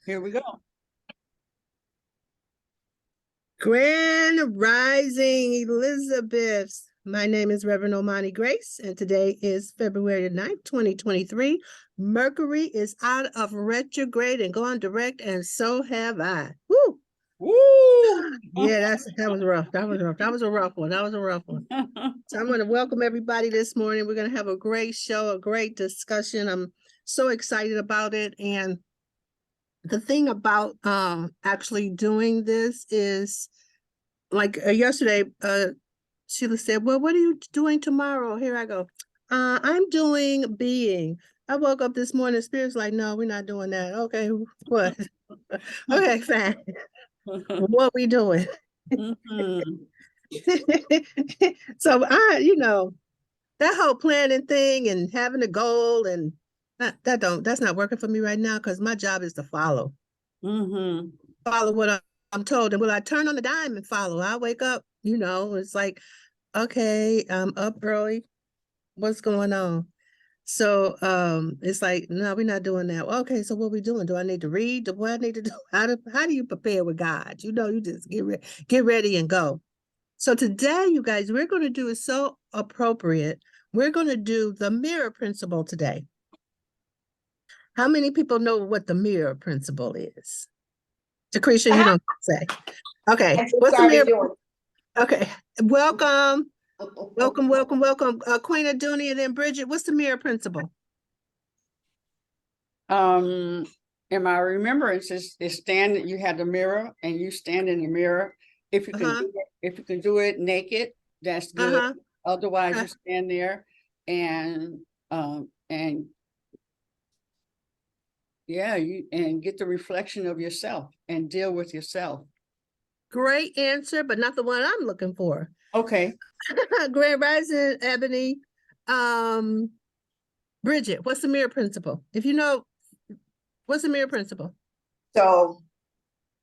Here we go. Grand Rising Elizabeths. My name is Reverend Omani Grace, and today is February 9th, 2023. Mercury is out of retrograde and going direct, and so have I. Woo! Woo! Yeah, that was rough. That was rough. That was a rough one. That was a rough one. So I'm going to welcome everybody this morning. We're going to have a great show, a great discussion. I'm so excited about it. And the thing about actually doing this is, like yesterday, Sheila said, well, what are you doing tomorrow? Here I go. I'm doing being. I woke up this morning, Spirit's like, no, we're not doing that. Okay, what? Okay, fine. What we doing? So that whole planning thing and having a goal and that's not working for me right now because my job is to follow. Follow what I'm told. And will I turn on the dime and follow? I wake up, it's like, okay, I'm up early. What's going on? So it's like, no, we're not doing that. Okay, so what we doing? Do I need to read? What I need to do? How do you prepare with God? You just get ready and go. So today, you guys, we're going to do is so appropriate. We're going to do the mirror principle today. How many people know what the mirror principle is? Lecreshia, you don't say. Okay. What's the mirror? Okay. Welcome. Welcome. Queen Adunia and then Bridget, what's the mirror principle? In my remembrance is stand, you had the mirror and you stand in the mirror. If you can do it naked, that's good. Otherwise you stand there and yeah, you get the reflection of yourself and deal with yourself. Great answer, but not the one I'm looking for. Okay. Grand Rising, Ebony. Bridget, what's the mirror principle? If you know, what's the mirror principle? So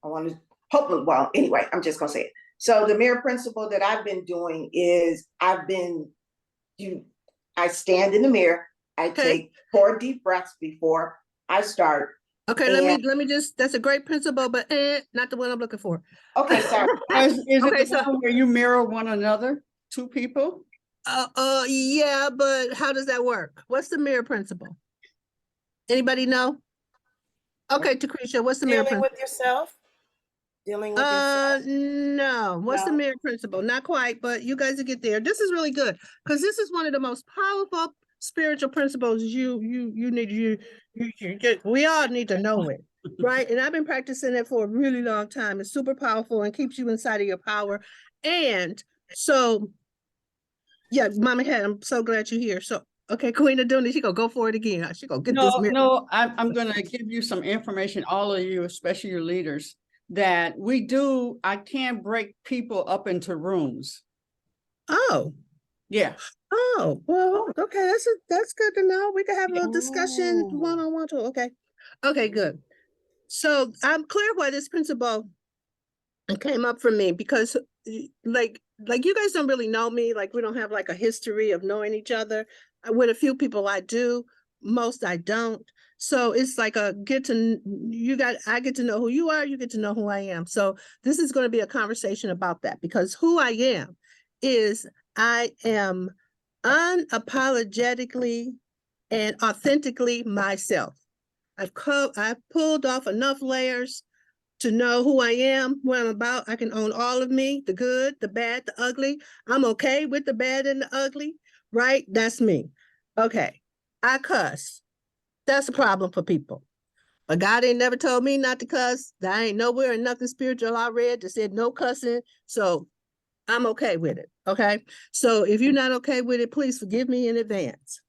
I want to hopefully, well, anyway, I'm just gonna say it. So the mirror principle that I've been doing is I stand in the mirror, I take 4 deep breaths before I start. Okay, let me just, that's a great principle, but not the one I'm looking for. Okay, sorry. Is it the one where you mirror one another, 2 people? Yeah, but how does that work? What's the mirror principle? Anybody know? Okay, Lecreshia, what's the mirror principle? Dealing with yourself? Dealing with yourself? No. What's the mirror principle? Not quite, but you guys will get there. This is really good because this is one of the most powerful spiritual principles we all need to know it, right? And I've been practicing it for a really long time. It's super powerful and keeps you inside of your power. And so, yeah, Mama Head, I'm so glad you're here. So, okay, Queen Adunia, she gonna go for it again. She gonna get this mirror. No, I'm gonna give you some information, all of you, especially your leaders, that I can break people up into rooms. Oh. Yeah. Oh, well, okay, that's good to know. We can have a little discussion one-on-one too. Okay, good. So I'm clear why this principle came up for me because like you guys don't really know me, like we don't have like a history of knowing each other. With a few people I do, most I don't. So it's like I get to know who you are, you get to know who I am. So this is going to be a conversation about that because who I am is I am unapologetically and authentically myself. I've pulled off enough layers to know who I am, what I'm about. I can own all of me, the good, the bad, the ugly. I'm okay with the bad and the ugly, right? That's me. Okay, I cuss. That's a problem for people. But God ain't never told me not to cuss. I ain't nowhere in nothing spiritual I read that said no cussing. So I'm okay with it, okay? So if you're not okay with it, please forgive me in advance.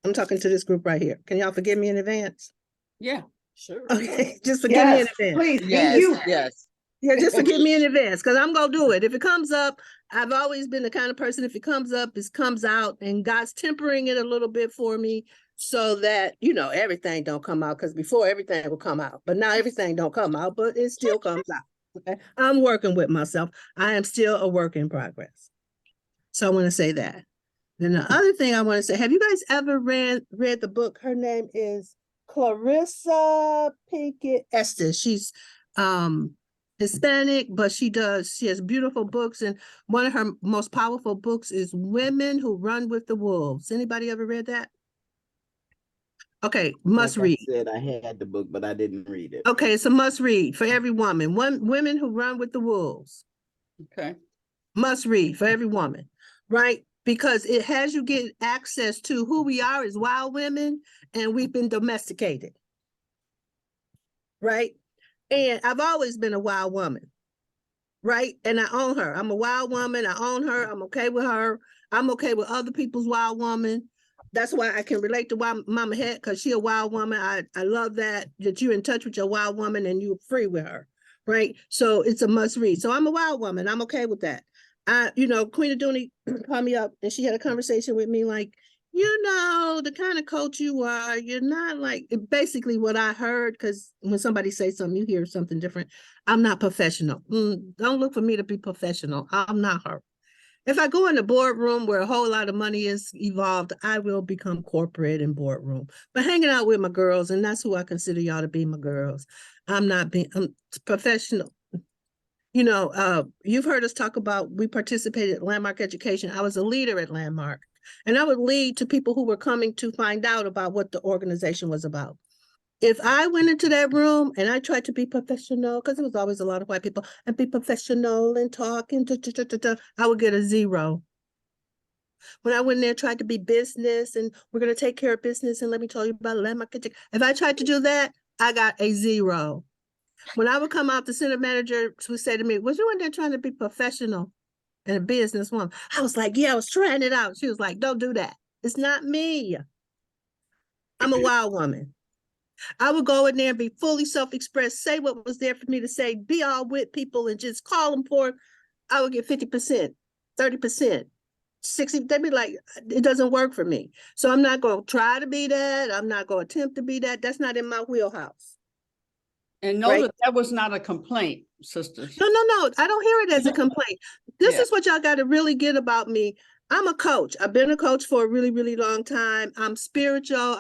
I'm talking to this group right here. Can y'all forgive me in advance? Yeah, sure. Okay, just forgive me in advance. Please, yes. Yeah, just forgive me in advance because I'm going to do it. If it comes up, I've always been the kind of person, if it comes up, it comes out, and God's tempering it a little bit for me so that, everything don't come out because before everything will come out, but now everything don't come out, but it still comes out. Okay, I'm working with myself. I am still a work in progress. So I want to say that. Then the other thing I want to say, have you guys ever read the book? Her name is Clarissa Pinkett Estes. She's Hispanic, but she has beautiful books, and one of her most powerful books is Women Who Run with the Wolves. Anybody ever read that? Okay, must read. I said I had the book, but I didn't read it. Okay, it's a must read for every woman. Women Who Run with the Wolves. Okay. Must read for every woman, right? Because it has you get access to who we are as wild women, and we've been domesticated, right? And I've always been a wild woman, right? And I own her. I'm a wild woman. I own her. I'm okay with her. I'm okay with other people's wild woman. That's why I can relate to Mama Het, because she a wild woman. I love that you're in touch with your wild woman and you're free with her, right? So it's a must read. So I'm a wild woman. I'm okay with that. Queen Aduni called me up and she had a conversation with me like, the kind of coach you are, you're not like, basically what I heard, because when somebody says something, you hear something different. I'm not professional. Don't look for me to be professional. I'm not her. If I go in the boardroom where a whole lot of money is involved, I will become corporate and boardroom. But hanging out with my girls, and that's who I consider y'all to be, my girls. I'm professional. You've heard us talk about, we participated at Landmark Education. I was a leader at Landmark, and I would lead to people who were coming to find out about what the organization was about. If I went into that room and I tried to be professional, because there was always a lot of white people, and be professional and talk, and I would get a 0. When I went in there, tried to be business, and we're going to take care of business, and let me tell you about Landmark Education. If I tried to do that, I got a 0. When I would come out, the center manager would say to me, was you in there trying to be professional and a businesswoman? I was like, yeah, I was trying it out. She was like, don't do that. It's not me. I'm a wild woman. I would go in there and be fully self-expressed, say what was there for me to say, be all with people and just call them for it. I would get 50%, 30%, 60%. They'd be like, it doesn't work for me. So I'm not going to try to be that. I'm not going to attempt to be that. That's not in my wheelhouse. And know that was not a complaint, sisters. No. I don't hear it as a complaint. This is what y'all got to really get about me. I'm a coach. I've been a coach for a really, really long time. I'm spiritual.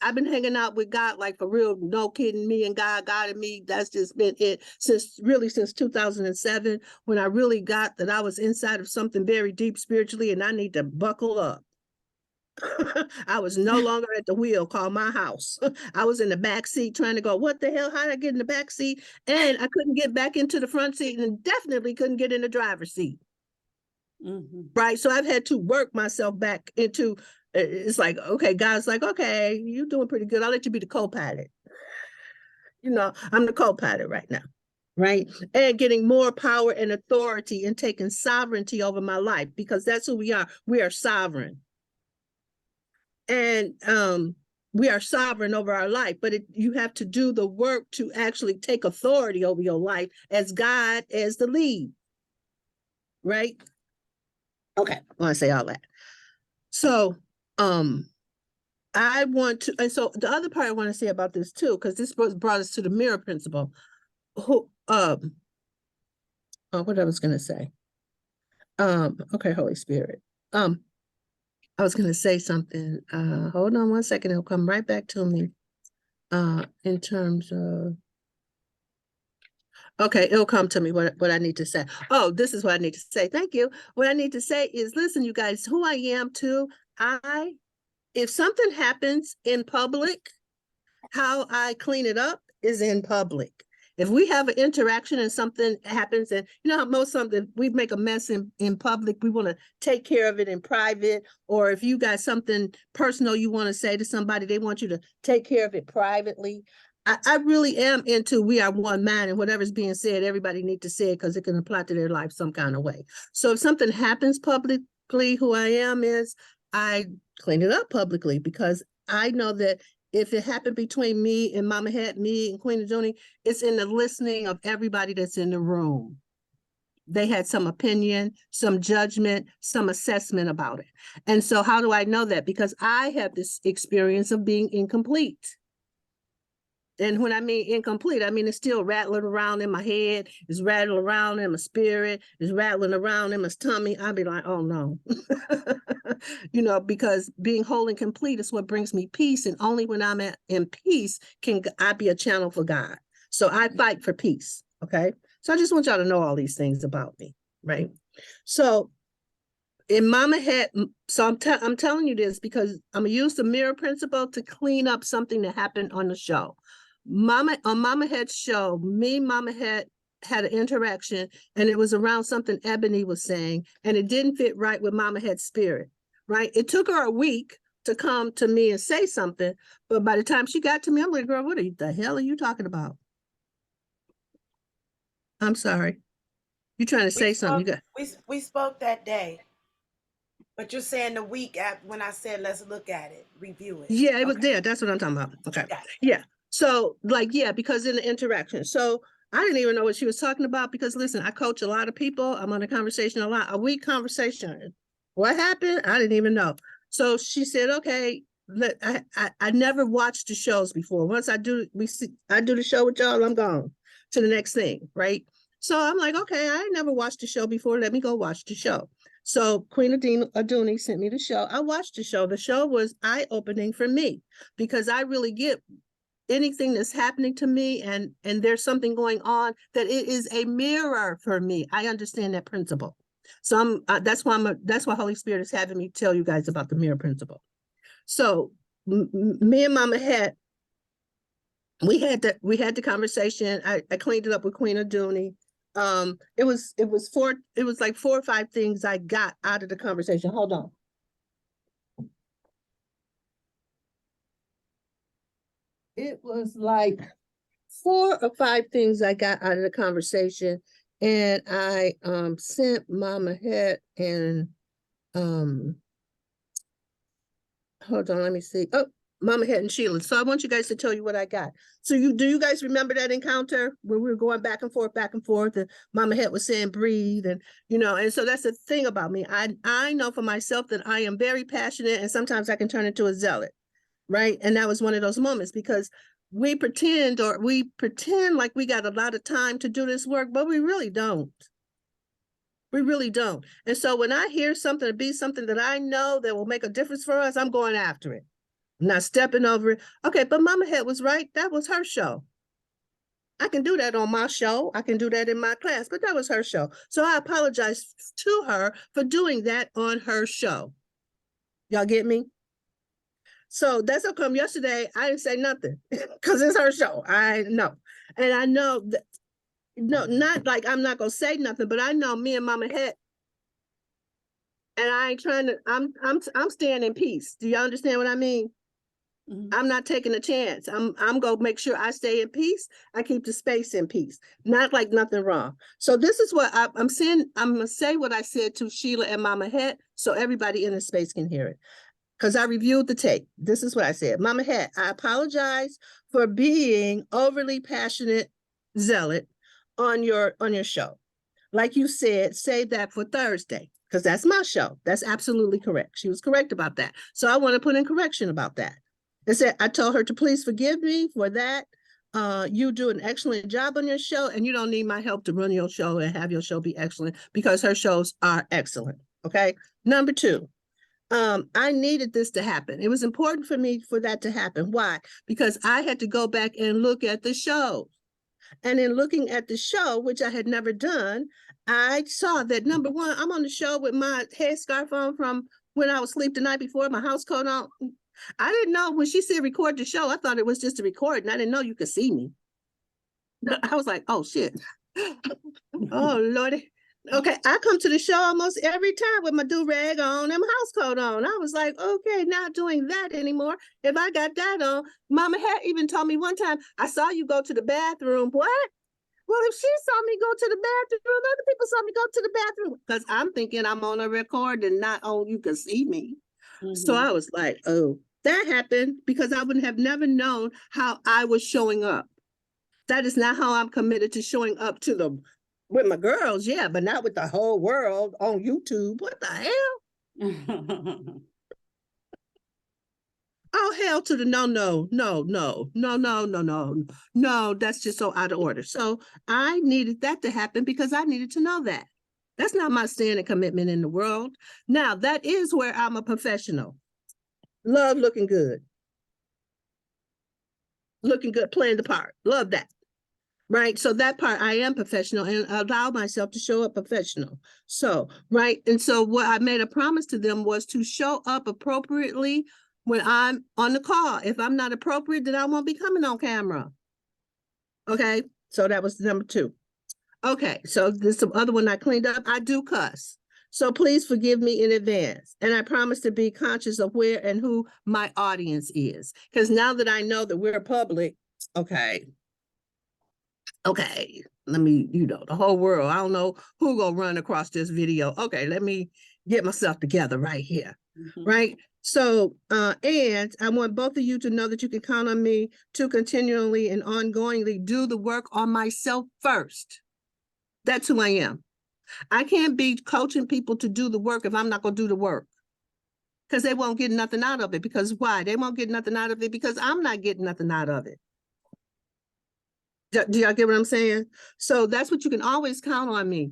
I've been hanging out with God, like for real, no kidding, me and God and me. That's just been it since 2007, when I really got that I was inside of something very deep spiritually and I need to buckle up. I was no longer at the wheel called my house. I was in the back seat trying to go, what the hell? How did I get in the back seat? And I couldn't get back into the front seat and definitely couldn't get in the driver's seat. Right. So I've had to work myself back into, it's like, okay, God's like, okay, you're doing pretty good. I'll let you be the co-pilot. I'm the co-pilot right now. Right. And getting more power and authority and taking sovereignty over my life, because that's who we are. We are sovereign. And we are sovereign over our life, but you have to do the work to actually take authority over your life as God as the lead. Right. Okay, I want to say all that. So I want to, and so the other part I want to say about this too, because this brought us to the mirror principle. What I was going to say. Okay, Holy Spirit. I was going to say something. Hold on one second. It'll come right back to me. In terms of, okay, it'll come to me what I need to say. Oh, this is what I need to say. Thank you. What I need to say is, listen, you guys, who I am too. If something happens in public, how I clean it up is in public. If we have an interaction and something happens, and how most something we make a mess in public, we want to take care of it in private. Or if you got something personal you want to say to somebody, they want you to take care of it privately. I really am into we are one mind, and whatever's being said, everybody needs to say it because it can apply to their life some kind of way. So if something happens publicly, who I am is I clean it up publicly, because I know that if it happened between me and Mama Het, me and Queen Aduni, it's in the listening of everybody that's in the room. They had some opinion, some judgment, some assessment about it. And so how do I know that? Because I have this experience of being incomplete. And when I mean incomplete, I mean it's still rattling around in my head, it's rattling around in my spirit, it's rattling around in my tummy. I'd be like, oh no. You know, because being whole and complete is what brings me peace. And only when I'm in peace can I be a channel for God. So I fight for peace. Okay. So I just want y'all to know all these things about me, right? So in Mama Het, so I'm telling you this because I'm gonna use the mirror principle to clean up something that happened on the show. On Mama Het's show, me and Mama Het had an interaction, and it was around something Ebony was saying, and it didn't fit right with Mama Het's spirit, right? It took her a week to come to me and say something, but by the time she got to me, I'm like, girl, what the hell are you talking about? I'm sorry. You trying to say something? We spoke that day. But you're saying the week when I said, let's look at it, review it. Yeah, it was there. That's what I'm talking about. Okay. Yeah. So like, yeah, because in the interaction. So I didn't even know what she was talking about because listen, I coach a lot of people. I'm on a conversation a lot, a week conversation. What happened? I didn't even know. So she said, okay, I never watched the shows before. Once I do the show with y'all, I'm gone to the next thing. Right. So I'm like, okay, I never watched the show before. Let me go watch the show. So Queen Aduni sent me the show. I watched the show. The show was eye-opening for me because I really get anything that's happening to me and there's something going on that it is a mirror for me. I understand that principle. So that's why Holy Spirit is having me tell you guys about the mirror principle. So me and Mama Het, we had the conversation. I cleaned it up with Queen Aduni. It was like 4 or 5 things I got out of the conversation. Hold on. It was like 4 or 5 things I got out of the conversation, and I sent Mama Het and hold on, let me see. Oh, Mama Het and Sheila. So I want you guys to tell you what I got. So do you guys remember that encounter where we were going back and forth, and Mama Het was saying breathe, and and so that's the thing about me. I know for myself that I am very passionate, and sometimes I can turn into a zealot, right? And that was one of those moments because we pretend like we got a lot of time to do this work, but we really don't. We really don't. And so when I hear something to be something that I know that will make a difference for us, I'm going after it. Not stepping over it. Okay, but Mama Het was right. That was her show. I can do that on my show. I can do that in my class, but that was her show. So I apologize to her for doing that on her show. Y'all get me? So that's how come yesterday I didn't say nothing because it's her show. I know. And I know that, no, not like I'm not going to say nothing, but I know me and Mama Het, and I ain't trying to, I'm staying in peace. Do you understand what I mean? Mm-hmm. I'm not taking a chance. I'm going to make sure I stay in peace. I keep the space in peace. Not like nothing wrong. So this is what I'm saying. I'm going to say what I said to Sheila and Mama Het so everybody in the space can hear it. Because I reviewed the tape. This is what I said. Mama Het, I apologize for being overly passionate zealot on your show. Like you said, save that for Thursday, because that's my show. That's absolutely correct. She was correct about that. So I want to put in correction about that. I told her to please forgive me for that. You do an excellent job on your show, and you don't need my help to run your show and have your show be excellent because her shows are excellent. Okay. Number 2, I needed this to happen. It was important for me for that to happen. Why? Because I had to go back and look at the show. And in looking at the show, which I had never done, I saw that number 1, I'm on the show with my headscarf on from when I was asleep the night before, my house coat on. I didn't know when she said record the show, I thought it was just a record, and I didn't know you could see me. I was like, oh shit. Oh Lordy. Okay, I come to the show almost every time with my do-rag on and my house coat on. I was like, okay, not doing that anymore. If I got that on, Mama Het even told me one time, I saw you go to the bathroom. What? Well, if she saw me go to the bathroom, other people saw me go to the bathroom. Because I'm thinking I'm on a record and not on you can see me. Mm-hmm. So I was like, oh, that happened because I would have never known how I was showing up. That is not how I'm committed to showing up with my girls, yeah, but not with the whole world on YouTube. What the hell? Oh, hell to the no, that's just so out of order. So I needed that to happen because I needed to know that. That's not my standing commitment in the world. Now, that is where I'm a professional. Love looking good. Looking good, playing the part. Love that. Right. So that part I am professional and allow myself to show up professional. So, right. And so what I made a promise to them was to show up appropriately when I'm on the call. If I'm not appropriate, then I won't be coming on camera. Okay. So that was number 2. Okay. So there's some other one I cleaned up. I do cuss. So please forgive me in advance. And I promise to be conscious of where and who my audience is. Because now that I know that we're public, okay, let me, the whole world, I don't know who gonna run across this video. Okay, let me get myself together right here, right? So, and I want both of you to know that you can count on me to continually and ongoingly do the work on myself first. That's who I am. I can't be coaching people to do the work if I'm not gonna do the work. Because they won't get nothing out of it. Because why? They won't get nothing out of it because I'm not getting nothing out of it. Do y'all get what I'm saying? So that's what you can always count on me,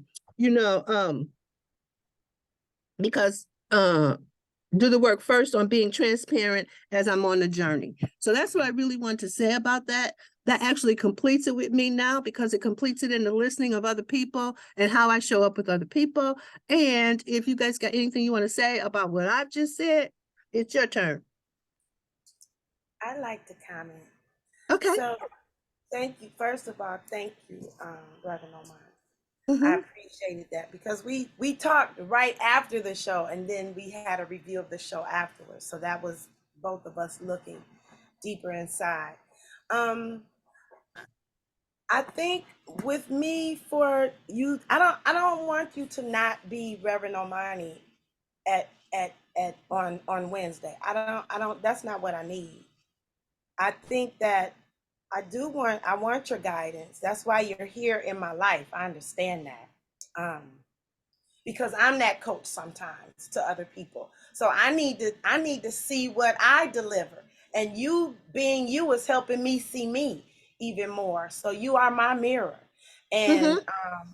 because do the work first on being transparent as I'm on the journey. So that's what I really want to say about that. That actually completes it with me now because it completes it in the listening of other people and how I show up with other people. And if you guys got anything you want to say about what I've just said, it's your turn. I'd like to comment. Okay. So thank you. First of all, thank you, Reverend Omani. I appreciated that because we talked right after the show and then we had a review of the show afterwards. So that was both of us looking deeper inside. I think with me for you, I don't want you to not be Reverend Omani on Wednesday. I don't that's not what I need. I think that I want your guidance. That's why you're here in my life. I understand that. Because I'm that coach sometimes to other people. So I need to see what I deliver. And you being you is helping me see me even more. So you are my mirror. And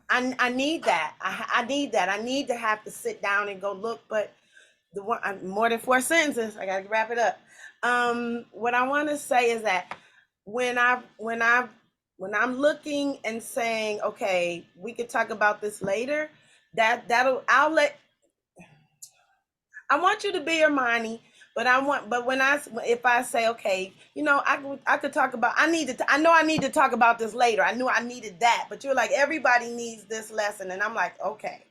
I need that. I need that. I need to have to sit down and go look, but the one more than 4 sentences, I gotta wrap it up. What I want to say is that when I'm looking and saying, okay, we could talk about this later, I want you to be Omani, but if I say, okay, I could talk about, I know I need to talk about this later. I knew I needed that, but you're like, everybody needs this lesson. And I'm like, okay.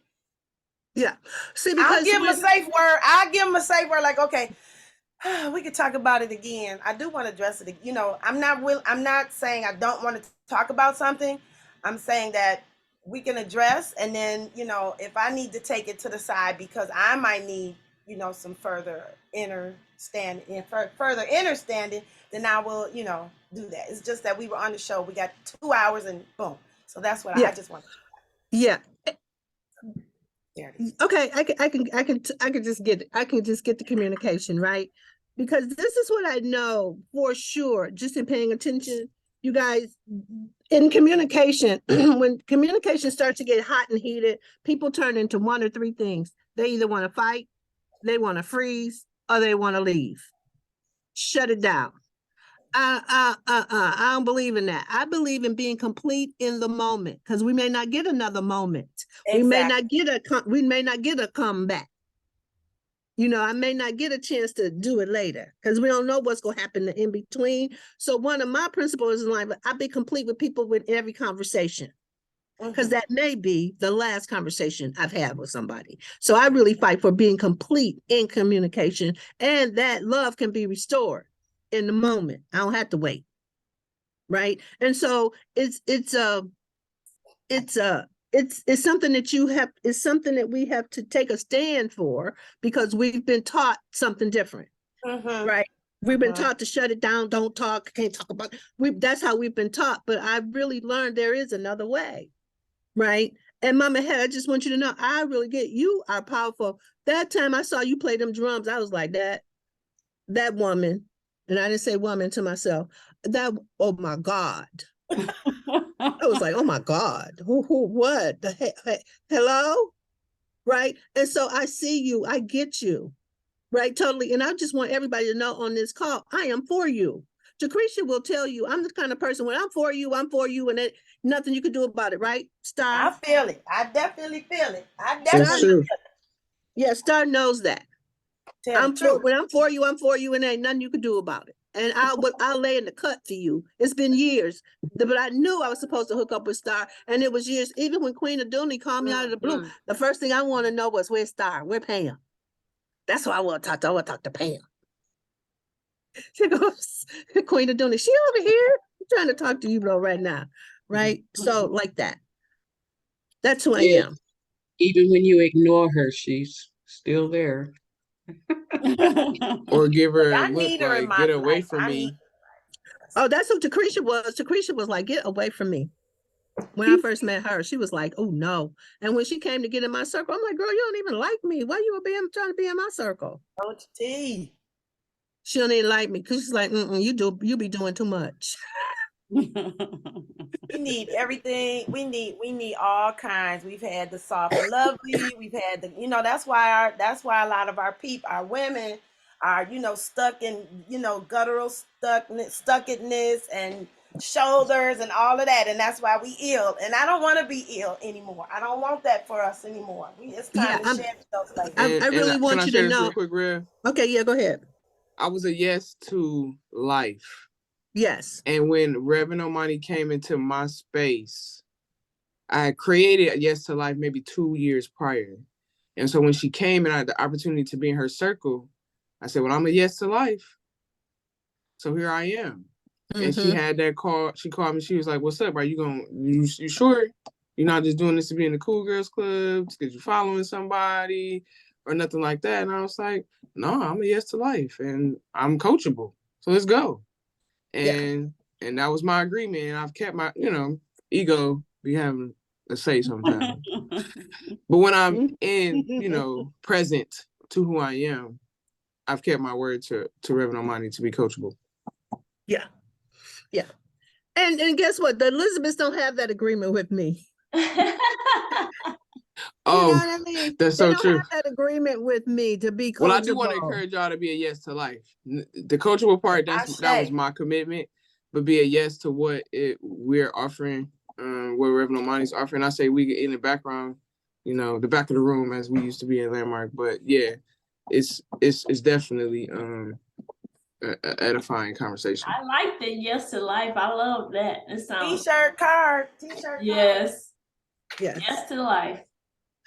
Yeah. See, because I'll give them a safe word. Like, okay, we could talk about it again. I do want to address it. I'm not saying I don't want to talk about something. I'm saying that we can address, and then, if I need to take it to the side because I might need, some further understanding, then I will, do that. It's just that we were on the show. We got 2 hours and boom. So that's what I just want. Yeah. There it is. Okay, I can just get the communication, right? Because this is what I know for sure, just in paying attention, you guys, in communication, when communication starts to get hot and heated, people turn into 1 or 3 things. They either want to fight, they want to freeze, or they want to leave. Shut it down. I don't believe in that. I believe in being complete in the moment because we may not get another moment. Exactly. We may not get a comeback. I may not get a chance to do it later because we don't know what's going to happen in between. So one of my principles in life, I be complete with people with every conversation because that may be the last conversation I've had with somebody. So I really fight for being complete in communication, and that love can be restored in the moment. I don't have to wait. Right. And so it's something that we have to take a stand for because we've been taught something different. Right. We've been taught to shut it down, don't talk, can't talk about it. That's how we've been taught. But I really learned there is another way. Right. And Mama Head, I just want you to know, I really get you are powerful. That time I saw you play them drums, I was like, that woman And I didn't say woman to myself. Oh my God. I was like, oh my God, what the heck? Hello? Right? And so I see you, I get you, right? Totally. And I just want everybody to know on this call, I am for you. Lecreshia will tell you, I'm the kind of person, when I'm for you, and nothing you can do about it, right? Star? I feel it. I definitely feel it. I Star, definitely feel it. yeah, Star knows that. Tell the truth. When I'm for you, and ain't nothing you can do about it. And I'll lay in the cut for you. It's been years, but I knew I was supposed to hook up with Star, and it was years. Even when Queen Aduni called me out of the blue, the first thing I want to know was, where's Star? Where Pam? That's what I want to talk to. I want to talk to Pam. She goes, Queen Aduni, she over here. I'm trying to talk to you, bro, right now, right? So like that. That's who I am. Even when you ignore her, she's still there. Or give her I a look need her in like, my get away life. from me. Oh, that's what Lecreshia was. Lecreshia was like, get away from me. When I first met her, she was like, oh no. And when she came to get in my circle, I'm like, girl, you don't even like me. Why you trying to be in my circle? Coach T. She don't even like me because she's like, you be doing too much. We need everything. We need all kinds. We've had the soft and lovely. We've had the, that's why a lot of our women are, stuck in, guttural stuckedness and shoulders and all of that. And that's why we ill. And I don't want to be ill anymore. I don't want that for us anymore. It's time to shed those layers. I really want you to know. Real quick, Rev? Okay, yeah, go ahead. I was a yes to life. Yes. And when Reverend Omani came into my space, I had created a yes to life maybe 2 years prior. And so when she came and I had the opportunity to be in her circle, I said, well, I'm a yes to life. So here I am. And she had that call. She called me. She was like, what's up? Are you sure? You're not just doing this to be in the Cool Girls Club because you're following somebody or nothing like that. And I was like, no, I'm a yes to life and I'm coachable. So let's go. And that was my agreement. And I've kept my, ego be having a say sometimes. But when I'm in, present to who I am, I've kept my word to Reverend Omani to be coachable. Yeah. Yeah. And guess what? The Elizabeths don't have that agreement with me. Oh, you know what I mean? That's so true. They don't have that agreement with me to be coachable. Well, I do want to encourage y'all to be a yes to life. The coachable part, that was my commitment. But be a yes to what we're offering, what Reverend Omani's offering. I say we get in the background, the back of the room as we used to be in Landmark. But yeah, it's definitely an edifying conversation. I like the yes to life. I love that. It sounds T-shirt card. Yes. Yes. Yes to life.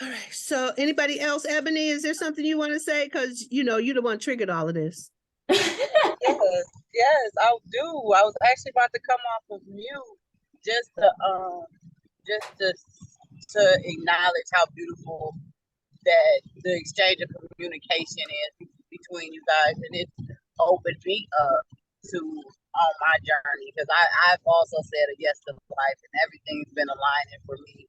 All right. So anybody else, Ebony, is there something you want to say? Because you're the one triggered all of this. Yes, I do. I was actually about to come off of mute just to acknowledge how beautiful that the exchange of communication is between you guys, and it's opened me up on my journey, because I've also said a yes to life, and everything's been aligning for me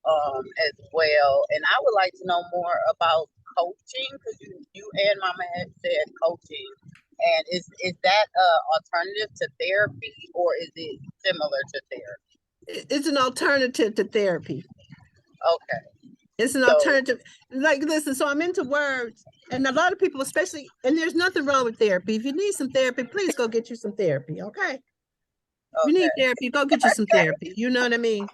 as well. And I would like to know more about coaching, because you and Mama had said coaching. And is that alternative to therapy, or is it similar to therapy? It's an alternative to therapy. Okay. It's an alternative. Like, listen, so I'm into words, and a lot of people, especially, and there's nothing wrong with therapy. If you need some therapy, please go get you some therapy, okay? If you need therapy, go get you some therapy. You know what I mean?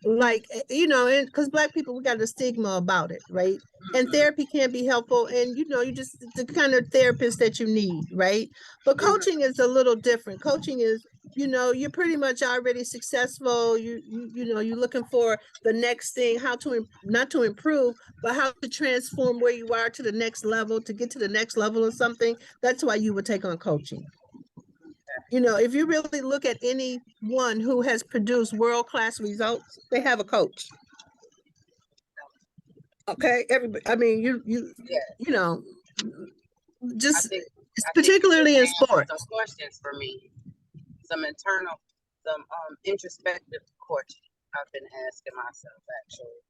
Like, and because Black people, we got a stigma about it, right? And therapy can be helpful, and you just the kind of therapist that you need, right? But coaching is a little different. Coaching is, you're pretty much already successful. You're looking for the next thing, how to not to improve, but how to transform where you are to the next level, to get to the next level of something. That's why you would take on coaching. If you really look at anyone who has produced world-class results, they have a coach. Okay, everybody. I mean, particularly in sports. Some questions for me, some introspective questions I've been asking myself, actually.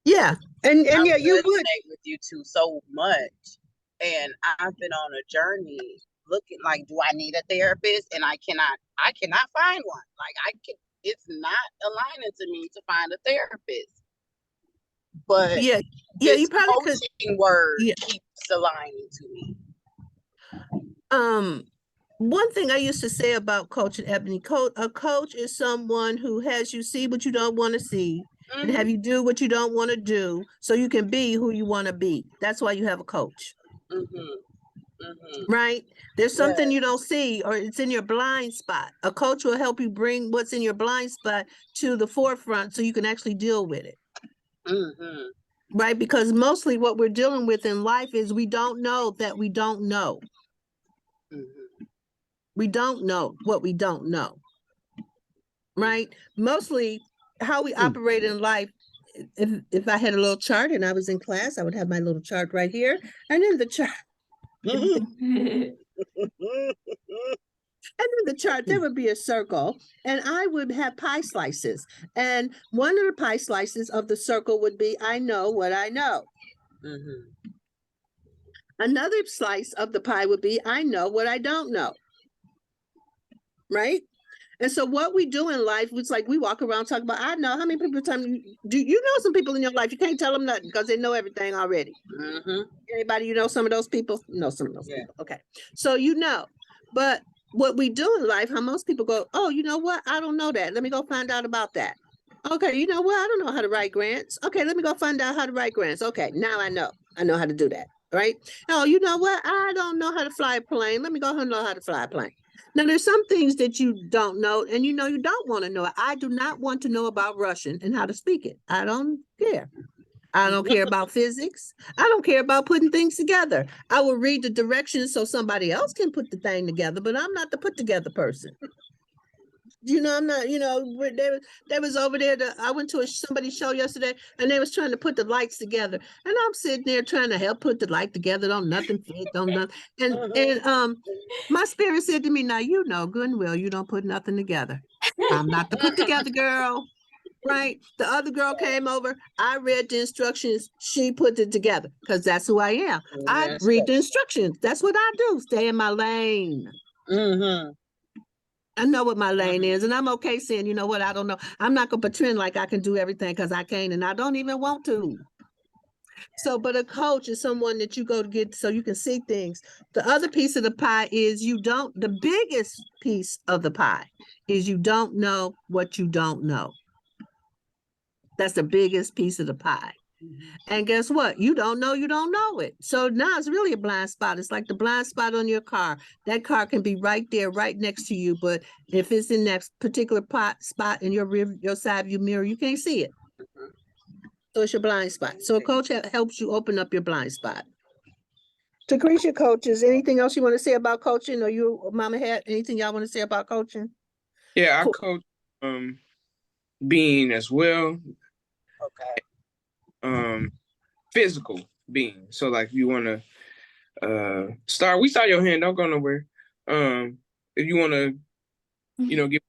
Yeah, and yeah, you would resonate with you two so much, and I've been on a journey looking like, do I need a therapist? And I cannot find one. It's not aligning to me to find a therapist. But Yeah, this you probably could. coaching word Yeah. keeps aligning to me. One thing I used to say about coaching, Ebony, a coach is someone who has you see what you don't want to see and have you do what you don't want to do so you can be who you want to be. That's why you have a coach. Right? There's something you don't see or it's in your blind spot. A coach will help you bring what's in your blind spot to the forefront so you can actually deal with it. Right? Because mostly what we're dealing with in life is we don't know that we don't know. We don't know what we don't know. Right? Mostly how we operate in life. If I had a little chart and I was in class, I would have my little chart right here. And in the chart, there would be a circle and I would have pie slices. And one of the pie slices of the circle would be, I know what I know. Another slice of the pie would be, I know what I don't know. Right? And so what we do in life, it's like we walk around talking about, I know how many people do you know some people in your life, you can't tell them nothing because they know everything already. Anybody, you know some of those people? You know some of those people. Okay. So you know, but what we do in life, how most people go, oh, you know what? I don't know that. Let me go find out about that. Okay, you know what? I don't know how to write grants. Okay, let me go find out how to write grants. Okay, now I know. I know how to do that, right? Oh, you know what? I don't know how to fly a plane. Let me go and learn how to fly a plane. Now, there's some things that you don't know, and you know you don't want to know. I do not want to know about Russian and how to speak it. I don't care. I don't care about physics. I don't care about putting things together. I will read the directions so somebody else can put the thing together, but I'm not the put together person. You know, I'm not, you know, they was over there. I went to somebody's show yesterday and they was trying to put the lights together. And I'm sitting there trying to help put the light together. Don't nothing fit, don't nothing. And my spirit said to me, now, you know, good and well, you don't put nothing together. I'm not the put together girl. Right? The other girl came over. I read the instructions. She put it together because that's who I am. I read the instructions. That's what I do. Stay in my lane. I know what my lane is, and I'm okay saying, you know what, I don't know. I'm not going to pretend like I can do everything because I can't, and I don't even want to. So, but a coach is someone that you go to get so you can see things. The other piece of the pie is the biggest piece of the pie is you don't know what you don't know. That's the biggest piece of the pie. And guess what? You don't know it. So now it's really a blind spot. It's like the blind spot on your car. That car can be right there, right next to you. But if it's in that particular spot in your side view mirror, you can't see it. So it's your blind spot. So a coach helps you open up your blind spot. Lecreshia, coaches, anything else you want to say about coaching, or you, Mama Hat, anything y'all want to say about coaching? Yeah, I coach being as well. Physical being. So like if you want to start your hand, don't go nowhere. If you want to, you know, get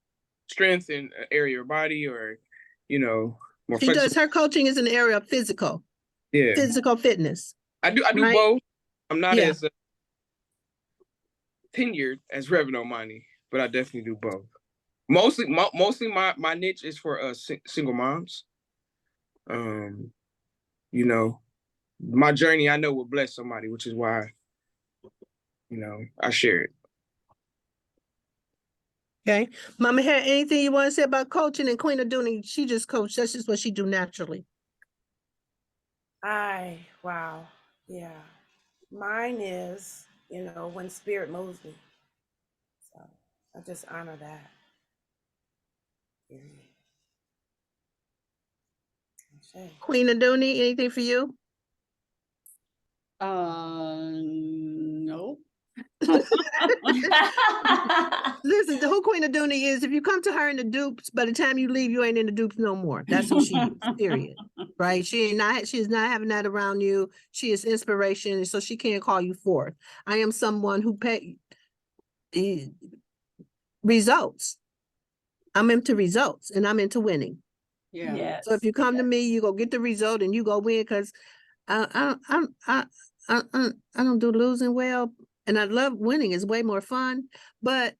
strength in an area of your body, or, you know, more she does. Her coaching is an area of physical fitness. I do right? both. I'm not as tenured as Reverend Omani, but I definitely do both. Mostly my niche is for single moms. You know, my journey I know will bless somebody, which is why, you know, I share it. Okay. Mama, had anything you want to say about coaching? And Queen Aduni, she just coached. That's just what she do naturally. Wow. Yeah. Mine is, you know, when spirit moves me. So I just honor that. Okay. Queen Aduni, anything for you? No. Listen, the whole Queen Aduni is, if you come to her in the dupes, by the time you leave, you ain't in the dupes no more. That's who she is, period. Right? She's not having that around you. She is inspiration, so she can't call you forth. I am someone who results. I'm into results, and I'm into winning. Yeah. Yes. So if you come to me, you go get the result and you go win, because I don't do losing well. and I love winning. It's way more fun, but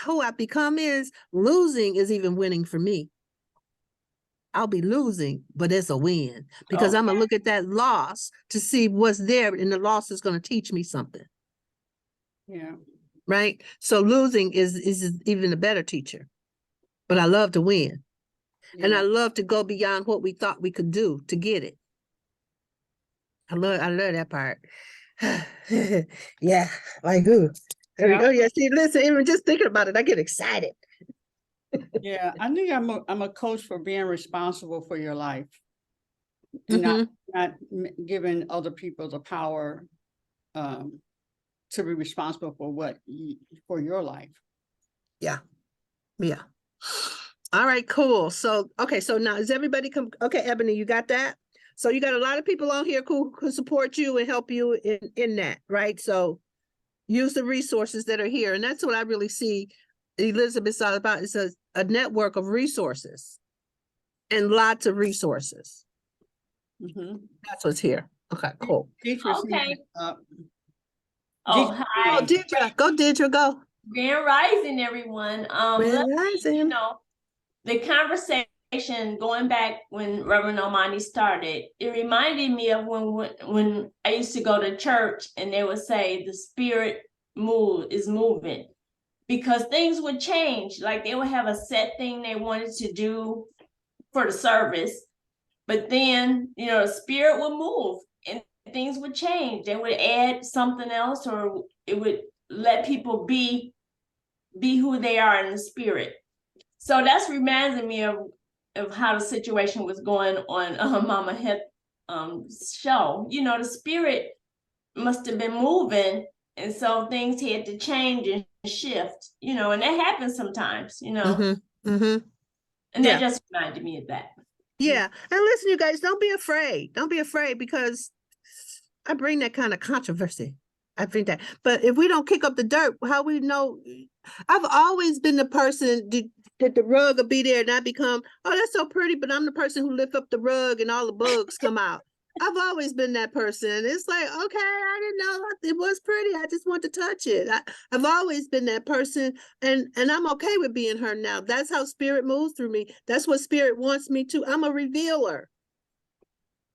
who I've become is losing is even winning for me. I'll be losing, but it's a win because I'm gonna look at that loss to see what's there, and the loss is gonna teach me something. Yeah. Right. So losing is even a better teacher, but I love to win, and I love to go beyond what we thought we could do to get it. I love that part. Yeah, like ooh. There we go. Yeah, see, listen, even just thinking about it, I get excited. Yeah, I think I'm a coach for being responsible for your life, and not giving other people the power to be responsible for for your life. Yeah. Yeah. All right, cool. So, okay, so now is everybody okay, Ebony, you got that? So you got a lot of people on here who support you and help you in that, right? So use the resources that are here. And that's what I really see Elizabeth's all about. It's a network of resources and lots of resources. That's what's here. Okay, cool. Okay. Oh, hi. Oh, Deidre, go, Deidre, go. Grand Rising, everyone. Grand Rising. You know, the conversation going back when Reverend Omani started, it reminded me of when I used to go to church and they would say the spirit is moving, because things would change. Like they would have a set thing they wanted to do for the service, but then, you know, the spirit would move and things would change. They would add something else, or it would let people be who they are in the spirit. So that's reminding me of how the situation was going on Mama Het show. You know, the spirit must have been moving, and so things had to change and shift, you know, and that happens sometimes, you know. And that just reminded me of that. Yeah. And listen, you guys, don't be afraid. Don't be afraid, because I bring that kind of controversy. I think that. But if we don't kick up the dirt, how we know? I've always been the person that the rug will be there and I become, oh, that's so pretty, but I'm the person who lift up the rug and all the bugs come out. I've always been that person. It's like, okay, I didn't know it was pretty. I just want to touch it. I've always been that person, and I'm okay with being her now. That's how spirit moves through me. That's what spirit wants me to. I'm a revealer,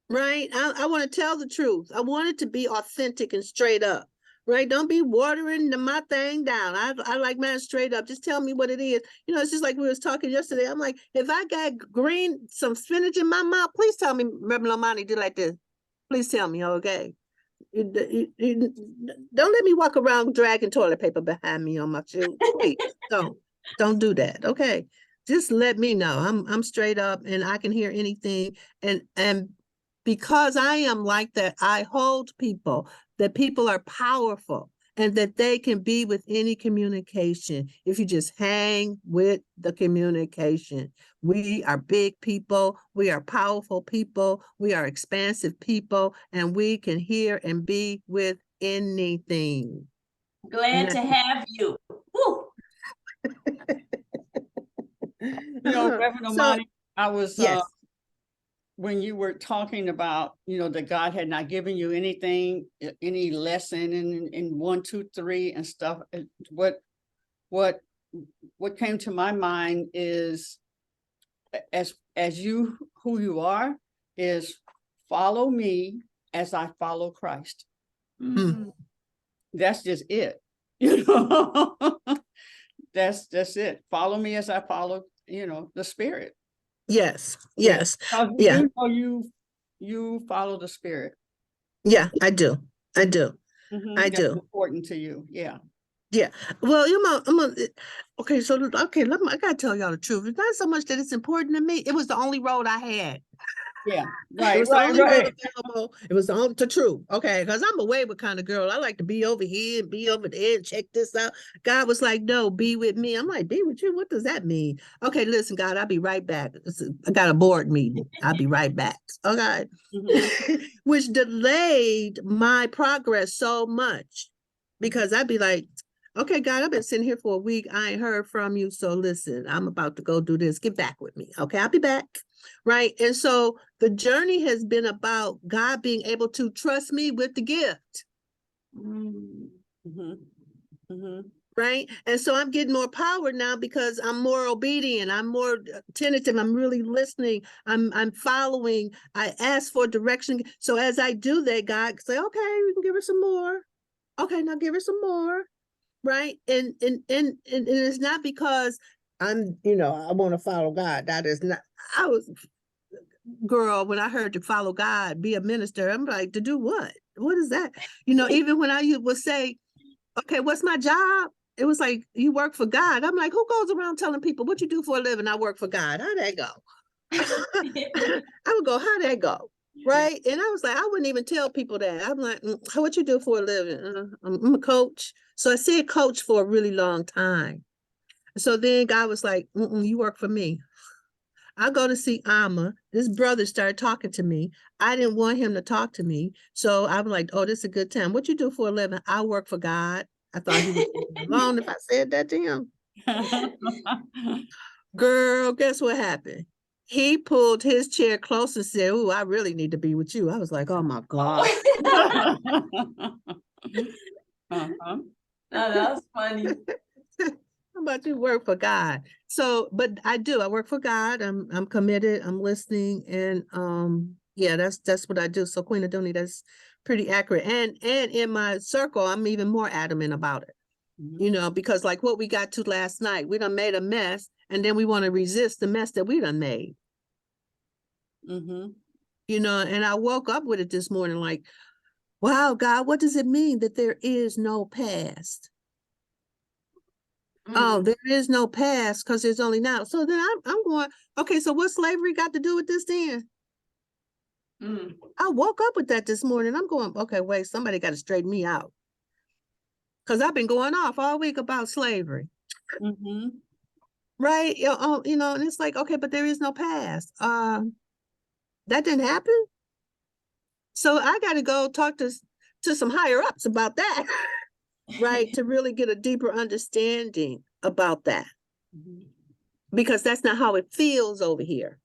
right? I want to tell the truth. I want it to be authentic and straight up, right? Don't be watering my thing down. I like mine straight up. Just tell me what it is. You know, it's just like we was talking yesterday. I'm like, if I got some spinach in my mouth, please tell me, Reverend Omani, do like this. Please tell me, okay? Don't let me walk around dragging toilet paper behind me on my shoe. Please, don't do that, okay? Just let me know. I'm straight up and I can hear anything. And because I am like that, I hold people, that people are powerful and that they can be with any communication if you just hang with the communication. We are big people, we are powerful people, we are expansive people, and we can hear and be with anything. Glad to have you. Woo. You know, Reverend Omani, I was when you were talking about, you know, that God had not given you anything, any lesson in 1, 2, 3 and stuff. What came to my mind is, as you who you are, is follow me as I follow Christ. That's just it. You know, that's it. Follow me as I follow, you know, the Spirit. Yes. You know, you follow the Spirit. Yeah, I do. I do. I That's do. important to you. Yeah. Yeah. Well, okay, so okay, I gotta tell y'all the truth. It's not so much that it's important to me. It was the only road I had. Yeah, right. It was the only road available. It was the truth. Okay, because I'm a wayward kind of girl. I like to be over here and be over there and check this out. God was like, no, be with me. I'm like, be with you? What does that mean? Okay, listen, God, I'll be right back. I got a board meeting. I'll be right back. Okay. Which delayed my progress so much, because I'd be like, okay, God, I've been sitting here for a week. I ain't heard from you. So listen, I'm about to go do this. Get back with me. Okay, I'll be back. Right. And so the journey has been about God being able to trust me with the gift. Right. And so I'm getting more power now because I'm more obedient. I'm more tentative. I'm really listening. I'm following. I ask for direction. So as I do that, God say, okay, we can give her some more. Okay, now give her some more. Right. And it's not because I'm, I want to follow God. That is not, I was, girl, when I heard to follow God, be a minister, I'm like, to do what? What is that? Even when I would say, okay, what's my job? It was like, you work for God. I'm like, who goes around telling people what you do for a living? I work for God. How'd that go? I would go, how'd that go? Right. And I was like, I wouldn't even tell people that. I'm like, what you do for a living? I'm a coach. So I said coach for a really long time. So then God was like, you work for me. I go to see Amma. This brother started talking to me. I didn't want him to talk to me. So I'm like, oh, this is a good time. What you do for a living? I work for God. I thought he was alone if I said that to him. Girl, guess what happened? He pulled his chair close and said, oh, I really need to be with you. I was like, oh my God. No, that's funny. How about you work for God? So, but I do. I work for God. I'm committed. I'm listening, and yeah, that's what I do. So, Queen Adoni, that's pretty accurate. And in my circle, I'm even more adamant about it. Because like what we got to last night, we done made a mess, and then we want to resist the mess that we done made. And I woke up with it this morning, like, wow, God, what does it mean that there is no past? Oh, there is no past because there's only now. So then I'm going, okay, so what slavery got to do with this then? I woke up with that this morning. I'm going, okay, wait, somebody got to straighten me out. Because I've been going off all week about slavery. Right? And it's like, okay, but there is no past. That didn't happen. So I got to go talk to some higher ups about that. Right, to really get a deeper understanding about that. Because that's not how it feels over here.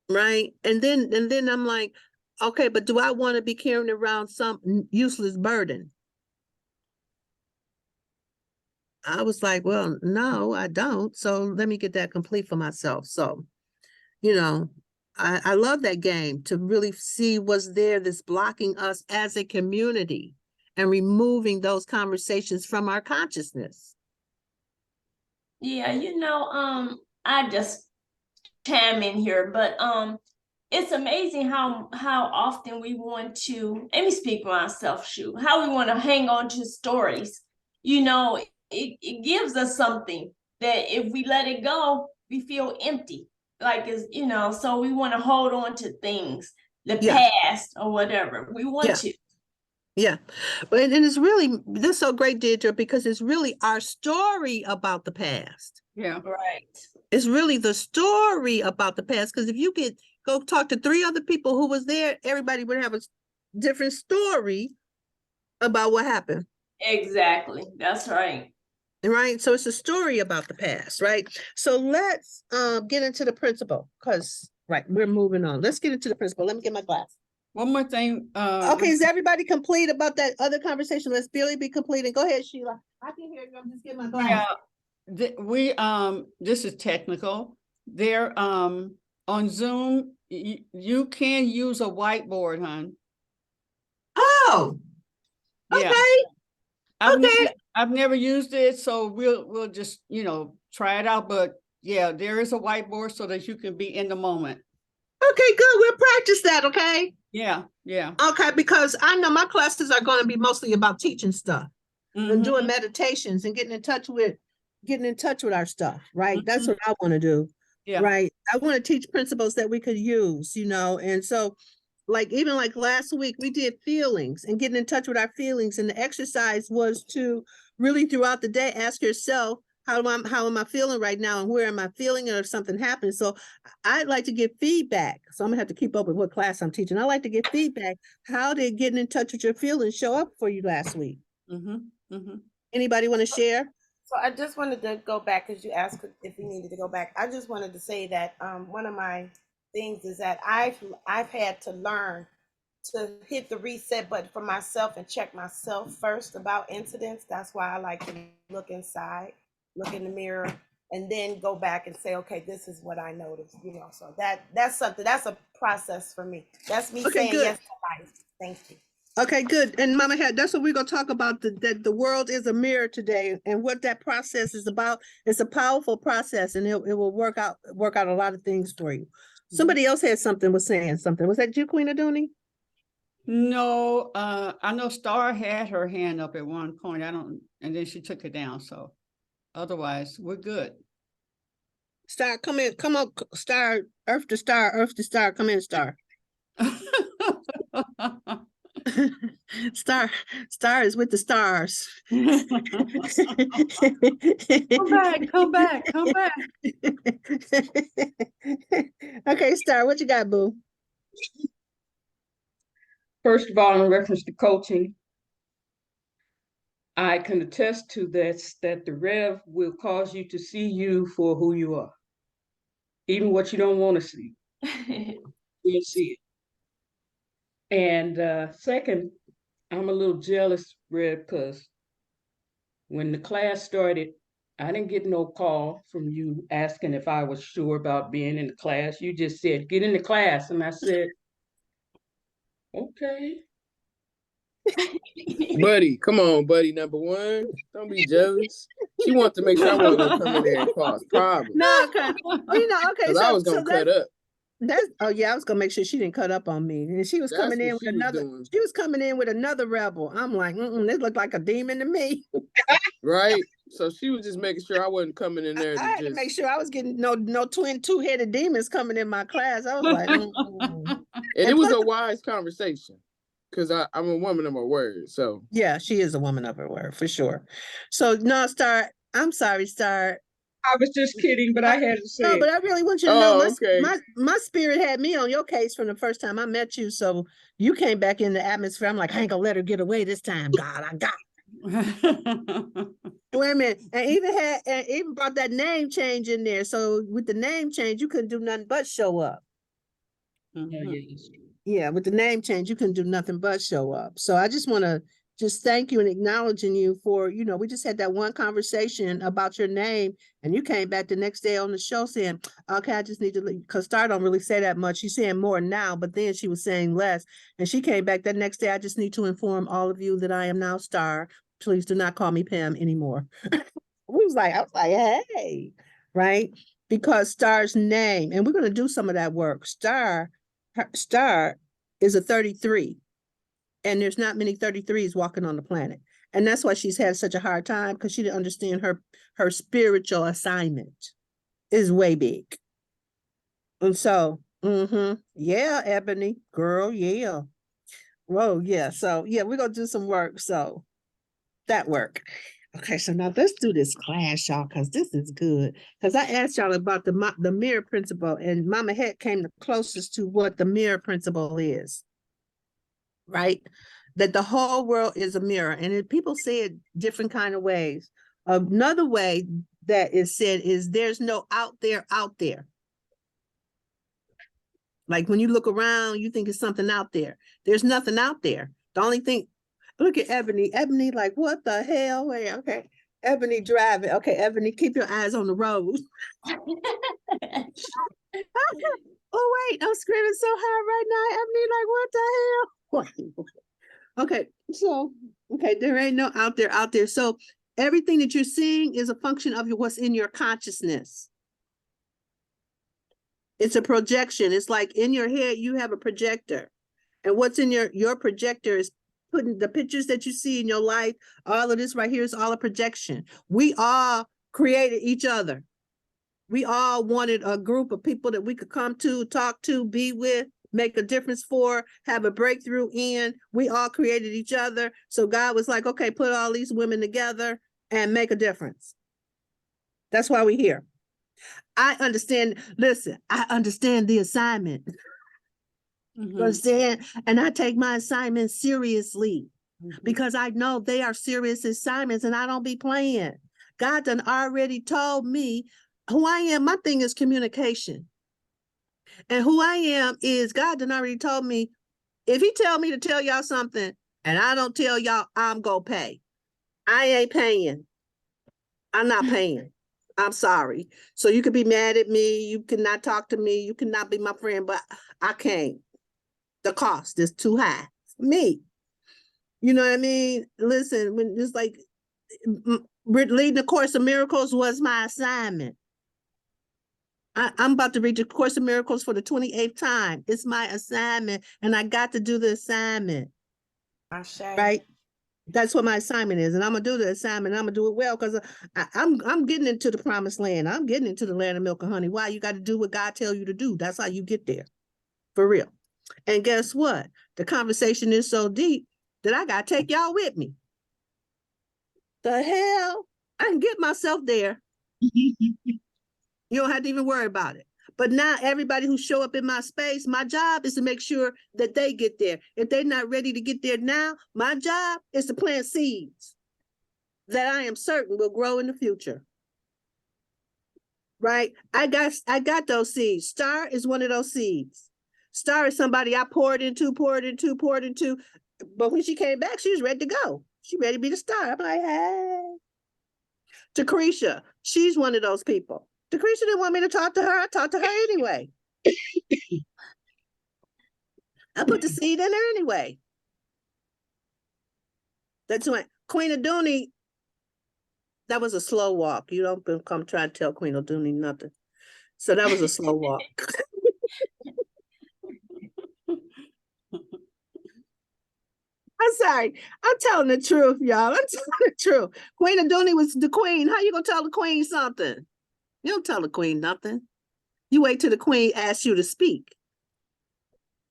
Right. And then I'm like, okay, but do I want to be carrying around some useless burden? I was like, well, no, I don't. So let me get that complete for myself. So, I love that game to really see what's there that's blocking us as a community and removing those conversations from our consciousness. Yeah, I just chime in here, but it's amazing how often we want to, let me speak for myself, how we want to hang on to stories. It gives us something that if we let it go, we feel empty. Like so we want to hold on to things, the past or whatever. We want to. Yeah. And it's really, this is so great, Deirdre, because it's really our story about the past. Yeah. Right. It's really the story about the past. Because if you go talk to 3 other people who was there, everybody would have a different story about what happened. Exactly. That's right. Right. So it's a story about the past, right? So let's get into the principle because, right, we're moving on. Let's get into the principle. Let me get my glass. One more thing. Okay, is everybody complete about that other conversation? Let's Billy be complete. And go ahead, Sheila. I can hear you. I'm just getting my glass. Yeah, this is technical. They're on Zoom. You can use a whiteboard, hon. Oh, Yeah. Okay. I've never used it, so we'll just try it out. But yeah, there is a whiteboard so that you can be in the moment. Okay, good. We'll practice that. Okay. Yeah. Okay, because I know my classes are going to be mostly about teaching stuff and doing meditations and getting in touch with our stuff. Right. That's what I want to do. Yeah. Right. I want to teach principles that we could use. And so. Even like last week, we did feelings and getting in touch with our feelings. And the exercise was to really throughout the day, ask yourself, how am I feeling right now? And where am I feeling it or something happened? So I'd like to get feedback. So I'm gonna have to keep up with what class I'm teaching. I like to get feedback. How did getting in touch with your feelings show up for you last week? Anybody want to share? So I just wanted to go back because you asked if we needed to go back. I just wanted to say that one of my things is that I've had to learn to hit the reset button for myself and check myself first about incidents. That's why I like to look inside, look in the mirror, and then go back and say, okay, this is what I noticed, you know. So that's something, that's a process for me. That's me saying good. yes to life. Thank you. Okay, good. And Mama Hat, that's what we're gonna talk about, that the world is a mirror today, and what that process is about. It's a powerful process, and it will work out a lot of things for you. Somebody else had something, was saying something. Was that you, Queen Aduni? No, I know Star had her hand up at one point. And then she took it down. So otherwise, we're good. Star, come in, come up, Star, Earth to Star, come in, Star. Star is with the stars. Come back. Okay, Star, what you got, boo? First of all, in reference to coaching, I can attest to this, that the Rev will cause you to see you for who you are. Even what you don't want to see, you'll see it. And second, I'm a little jealous, Rev, because when the class started, I didn't get no call from you asking if I was sure about being in the class. You just said, get in the class. And I said, okay. Buddy, come on, buddy. Number one, don't be jealous. She wants to make sure I wasn't gonna come in there and cause problems. No, okay. You know, okay. Because I was gonna cut up. Oh yeah, I was gonna make sure she didn't cut up on me. And she was coming in with another. She was coming in with another rebel. I'm like, this looked like a demon to me. Right. So she was just making sure I wasn't coming in there. I had to make sure I was getting no two-headed demons coming in my class. I was like, and it was a wise conversation. Because I'm a woman of my word. So yeah, she is a woman of her word for sure. So no, Star, I'm sorry, Star. I was just kidding, but I had to say. No, but I really want you to know okay. my spirit had me on your case from the first time I met you. So you came back in the atmosphere. I'm like, I ain't gonna let her get away this time. God, I got it. Wait a minute. And even brought that name change in there. So with the name change, you couldn't do nothing but show up. Yeah, with the name change, you couldn't do nothing but show up. So I just want to just thank you and acknowledging you for, we just had that one conversation about your name, and you came back the next day on the show saying, okay, I just need to leave, because Star don't really say that much. She's saying more now, but then she was saying less. And she came back that next day. I just need to inform all of you that I am now Star. Please do not call me Pam anymore. I was like, hey, right? Because Star's name, and we're going to do some of that work. Star is a 33, and there's not many 33s walking on the planet. And that's why she's had such a hard time, because she didn't understand her spiritual assignment is way big. And so, yeah, Ebony, girl, yeah. Whoa, yeah. So, yeah, we're going to do some work. So that work. Okay, so now let's do this class, y'all, because this is good. Because I asked y'all about the mirror principle, and Mama Het came the closest to what the mirror principle is, right? That the whole world is a mirror, and people say it different kind of ways. Another way that is said is there's no out there. Like when you look around, you think it's something out there. There's nothing out there. The only thing. Look at Ebony. Ebony, like, what the hell? Wait, okay. Ebony driving. Okay, Ebony, keep your eyes on the road. Oh, wait, I'm screaming so hard right now. Ebony, like, what the hell? Okay, so, there ain't no out there. So everything that you're seeing is a function of what's in your consciousness. It's a projection. It's like in your head, you have a projector. And what's in your projector is putting the pictures that you see in your life. All of this right here is all a projection. We all created each other. We all wanted a group of people that we could come to, talk to, be with, make a difference for, have a breakthrough in. We all created each other. So God was like, okay, put all these women together and make a difference. That's why we're here. I understand the assignment. Understand? And I take my assignment seriously because I know they are serious assignments, and I don't be playing. God done already told me who I am. My thing is communication. And who I am is God done already told me If he tell me to tell y'all something and I don't tell y'all, I'm gonna pay. I ain't paying. I'm not paying. I'm sorry. So you could be mad at me. You cannot talk to me. You cannot be my friend, but I can't. The cost is too high for me. You know what I mean? Listen, when it's like leading the Course of Miracles was my assignment. I'm about to read the Course of Miracles for the 28th time. It's my assignment, and I got to do the assignment. Right? That's what my assignment is, and I'm gonna do the assignment. I'm gonna do it well because I'm getting into the promised land. I'm getting into the land of milk and honey. Why? You got to do what God tells you to do. That's how you get there, for real. And guess what? The conversation is so deep that I gotta take y'all with me. The hell? I can get myself there. You don't have to even worry about it. But now everybody who show up in my space, my job is to make sure that they get there. If they're not ready to get there now, my job is to plant seeds that I am certain will grow in the future. Right? I got those seeds. Star is one of those seeds. Star is somebody I poured into. But when she came back, she was ready to go. She ready to be the star. I'm like, hey. Lecreshia, she's one of those people. Lecreshia didn't want me to talk to her. I talked to her anyway. I put the seed in her anyway. That's when Queen Aduni, that was a slow walk. You don't come try to tell Queen Aduni nothing. So that was a slow walk. I'm sorry. I'm telling the truth, y'all. I'm telling the truth. Queen Aduni was the queen. How you gonna tell the queen something? You don't tell the queen nothing. You wait till the queen asks you to speak.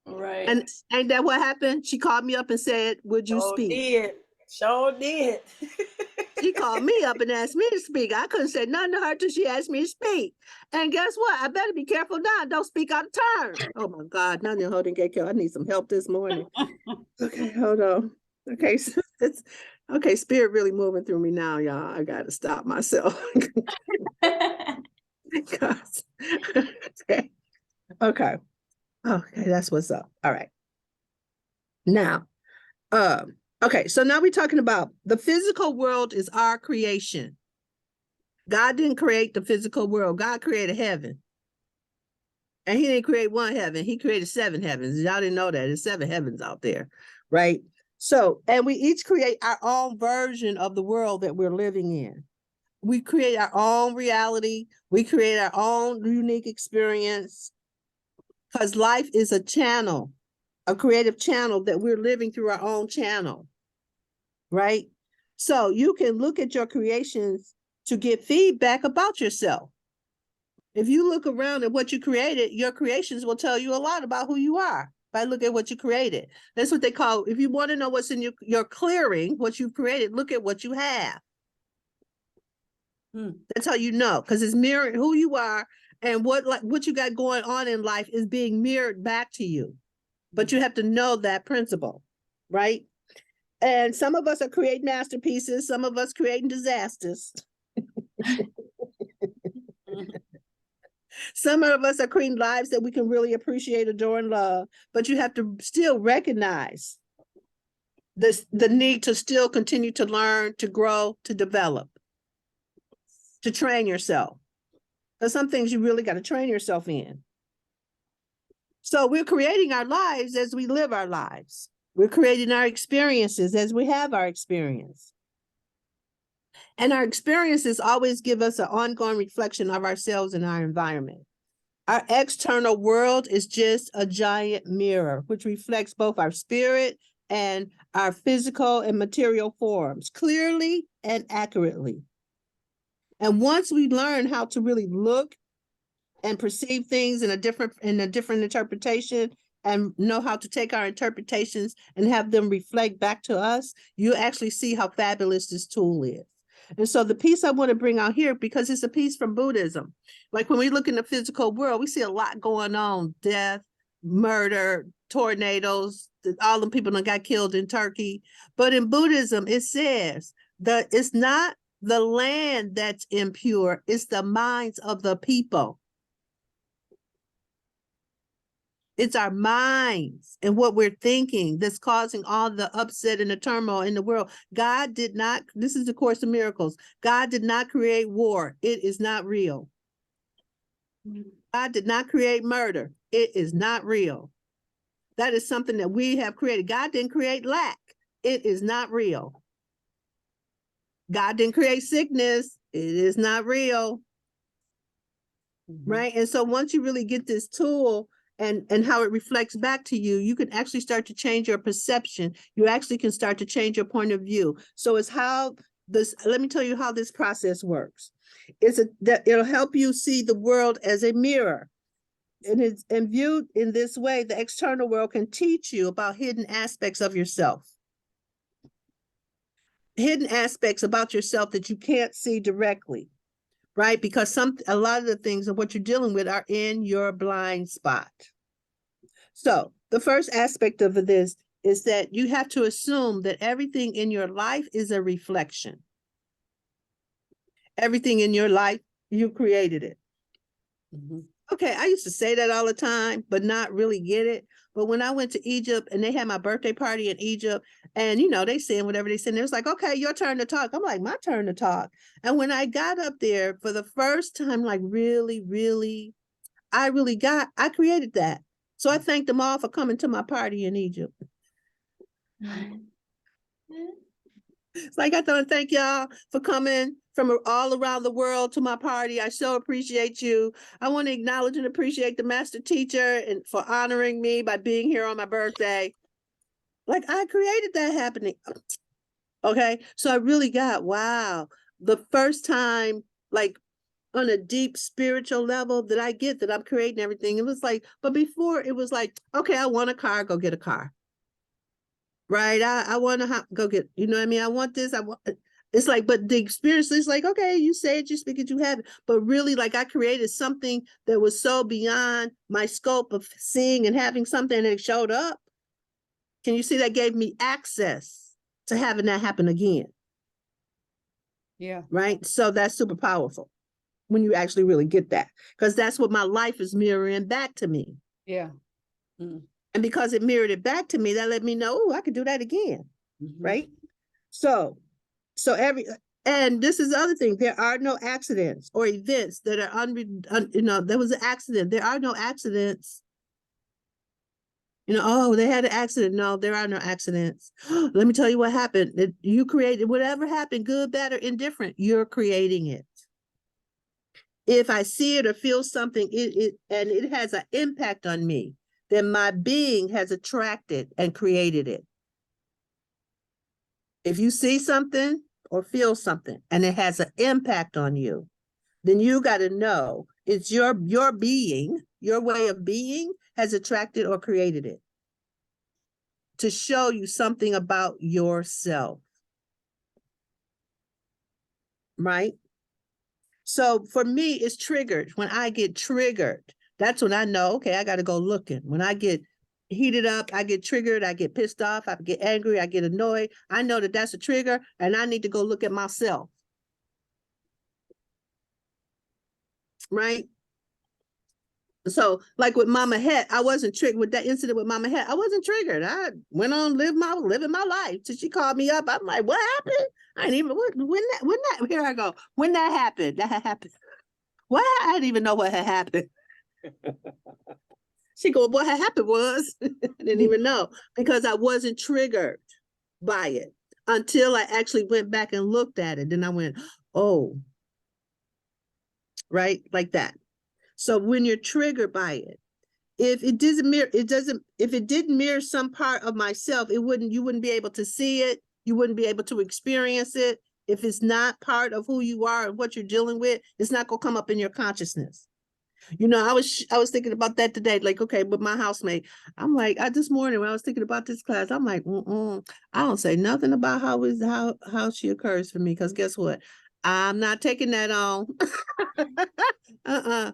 Right. And ain't that what happened? She called me up and said, would you speak? Sure did. She called me up and asked me to speak. I couldn't say nothing to her till she asked me to speak. And guess what? I better be careful now. Don't speak out of turn. Oh my God, now you're holding get killed. I need some help this morning. Okay, hold on. Okay, so okay, spirit really moving through me now, y'all. I gotta stop myself. Because, okay. Okay, that's what's up. All right. Now, okay, so now we're talking about the physical world is our creation. God didn't create the physical world. God created heaven. And he didn't create one heaven. He created 7 heavens. Y'all didn't know that. There's 7 heavens out there, right? So, and we each create our own version of the world that we're living in. We create our own reality. We create our own unique experience because life is a channel, a creative channel that we're living through our own channel, right? So you can look at your creations to get feedback about yourself. If you look around at what you created, your creations will tell you a lot about who you are. If I look at what you created, that's what they call, if you want to know what's in your clearing, what you've created, look at what you have. That's how you know, because it's mirroring who you are, and what you got going on in life is being mirrored back to you. But you have to know that principle, right? And some of us are creating masterpieces, some of us creating disasters. Some of us are creating lives that we can really appreciate, adore, and love. But you have to still recognize the need to still continue to learn, to grow, to develop, to train yourself. There's some things you really got to train yourself in. So we're creating our lives as we live our lives. We're creating our experiences as we have our experience. And our experiences always give us an ongoing reflection of ourselves and our environment. Our external world is just a giant mirror, which reflects both our spirit and our physical and material forms clearly and accurately. And once we learn how to really look and perceive things in a different interpretation and know how to take our interpretations and have them reflect back to us, you actually see how fabulous this tool is. And so the piece I want to bring out here, because it's a piece from Buddhism. Like when we look in the physical world, we see a lot going on: death, murder, tornadoes, all the people that got killed in Turkey. But in Buddhism, it says that it's not the land that's impure, it's the minds of the people. It's our minds and what we're thinking that's causing all the upset and the turmoil in the world. God did not, this is the Course of Miracles. God did not create war. It is not real. God did not create murder. It is not real. That is something that we have created. God didn't create lack. It is not real. God didn't create sickness. It is not real. Right? And so once you really get this tool and how it reflects back to you, you can actually start to change your perception. You actually can start to change your point of view. So it's how this, let me tell you how this process works. It'll help you see the world as a mirror. And viewed in this way, the external world can teach you about hidden aspects of yourself. Hidden aspects about yourself that you can't see directly. Right? Because a lot of the things of what you're dealing with are in your blind spot. So the first aspect of this is that you have to assume that everything in your life is a reflection. Everything in your life, you created it. Okay, I used to say that all the time, but not really get it. But when I went to Egypt and they had my birthday party in Egypt, and they saying whatever they said, it was like, okay, your turn to talk. I'm like, my turn to talk. And when I got up there for the first time, like really, really, I created that. So I thanked them all for coming to my party in Egypt. It's like, I want to thank y'all for coming from all around the world to my party. I so appreciate you. I want to acknowledge and appreciate the master teacher and for honoring me by being here on my birthday. Like, I created that happening. Okay. So I really got, wow, the first time, like on a deep spiritual level that I get that I'm creating everything. It was like, but before it was like, okay, I want a car, go get a car. Right. I want to go get, you know what I mean? I want this. It's like, but the experience is like, okay, you say it, you speak it, you have it. But really, like, I created something that was so beyond my scope of seeing and having something, and it showed up. Can you see that gave me access to having that happen again? Yeah. Right. So that's super powerful when you actually really get that, because that's what my life is mirroring back to me. Yeah. And because it mirrored it back to me, that let me know, oh, I could do that again. Right. So and this is the other thing. There are no accidents or events that are there was an accident. There are no accidents. Oh, they had an accident. No, there are no accidents. Let me tell you what happened. You created whatever happened, good, bad, or indifferent. You're creating it. If I see it or feel something, and it has an impact on me, then my being has attracted and created it. If you see something or feel something and it has an impact on you, then you got to know it's your being, your way of being has attracted or created it to show you something about yourself. Right? So for me, it's triggered. When I get triggered, that's when I know, okay, I got to go looking. When I get heated up, I get triggered, I get pissed off, I get angry, I get annoyed. I know that that's a trigger and I need to go look at myself. Right? So like with Mama Het, I wasn't triggered with that incident with Mama Het. I wasn't triggered. I went on living my life till she called me up. I'm like, what happened? I didn't even, when that, here I go. When that happened, what? I didn't even know what had happened. She go, what had happened was, I didn't even know, because I wasn't triggered by it until I actually went back and looked at it. Then I went, oh, right, like that. So when you're triggered by it, if it didn't mirror some part of myself, you wouldn't be able to see it. You wouldn't be able to experience it. If it's not part of who you are and what you're dealing with, it's not gonna come up in your consciousness. I was thinking about that today. Like, okay, with my housemate, I'm like, this morning when I was thinking about this class, I'm like, I don't say nothing about how she occurs for me, because guess what? I'm not taking that on. I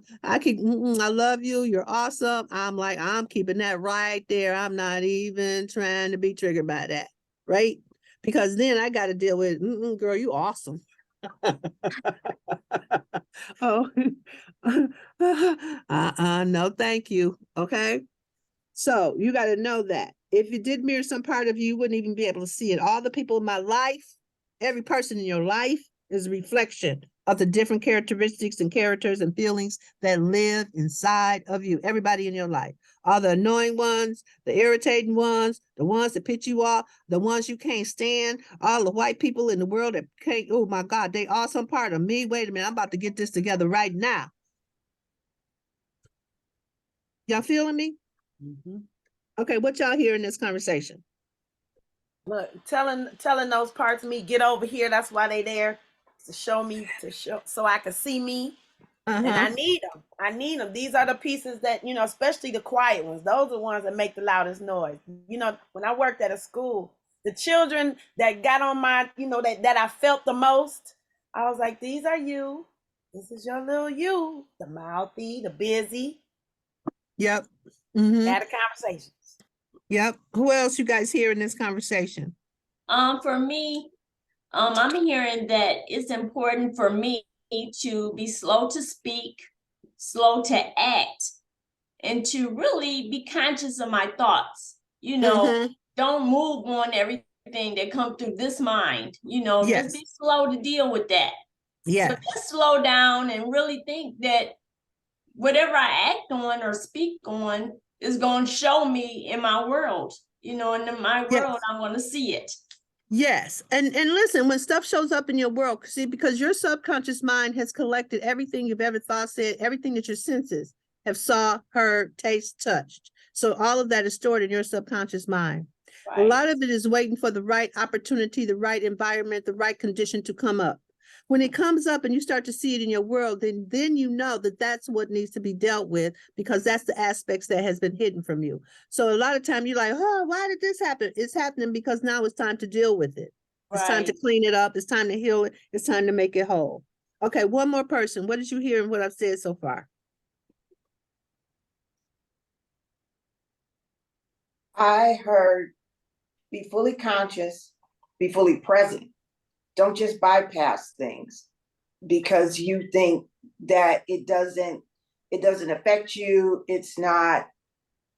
love you. You're awesome. I'm keeping that right there. I'm not even trying to be triggered by that. Right? Because then I got to deal with, girl, you awesome. Oh, no, thank you. Okay. So you got to know that if you did mirror some part of you, you wouldn't even be able to see it. All the people in my life, every person in your life is a reflection of the different characteristics and characters and feelings that live inside of you. Everybody in your life, all the annoying ones, the irritating ones, the ones that piss you off, the ones you can't stand, all the white people in the world that can't, oh my God, they all some part of me. Wait a minute, I'm about to get this together right now. Y'all feeling me? Mm-hmm. Okay, what y'all hear in this conversation? Look, telling those parts of me, get over here. That's why they there, to show me, so I can see me. And I need them. I need them. These are the pieces that, you know, especially the quiet ones. Those are the ones that make the loudest noise. You know, when I worked at a school, the children that got on my, you know, that I felt the most, I was like, these are you. This is your little you. The mouthy, the busy. Yep. Mm-hmm. Had a conversation. Yep. Who else you guys hear in this conversation? For me, I'm hearing that it's important for me to be slow to speak, slow to act, and to really be conscious of my thoughts. You know, don't move on everything that comes through this mind. You know, Yes. just be slow to deal with that. Yeah. So just slow down and really think that whatever I act on or speak on is going to show me in my world. You know, and in my world, Yes. I'm going to see it. Yes. And listen, when stuff shows up in your world, see, because your subconscious mind has collected everything you've ever thought, said, everything that your senses have saw, heard, taste, touched. So all of that is stored in your subconscious mind. Right. A lot of it is waiting for the right opportunity, the right environment, the right condition to come up. When it comes up and you start to see it in your world, then you know that that's what needs to be dealt with, because that's the aspects that has been hidden from you. So a lot of time you're like, oh, why did this happen? It's happening because now it's time to deal with it. It's time to clean it up. It's time to heal it. It's time to make it whole. Okay, one more person. What did you hear in what I've said so far? I heard be fully conscious, be fully present. Don't just bypass things because you think that it doesn't affect you. It's not,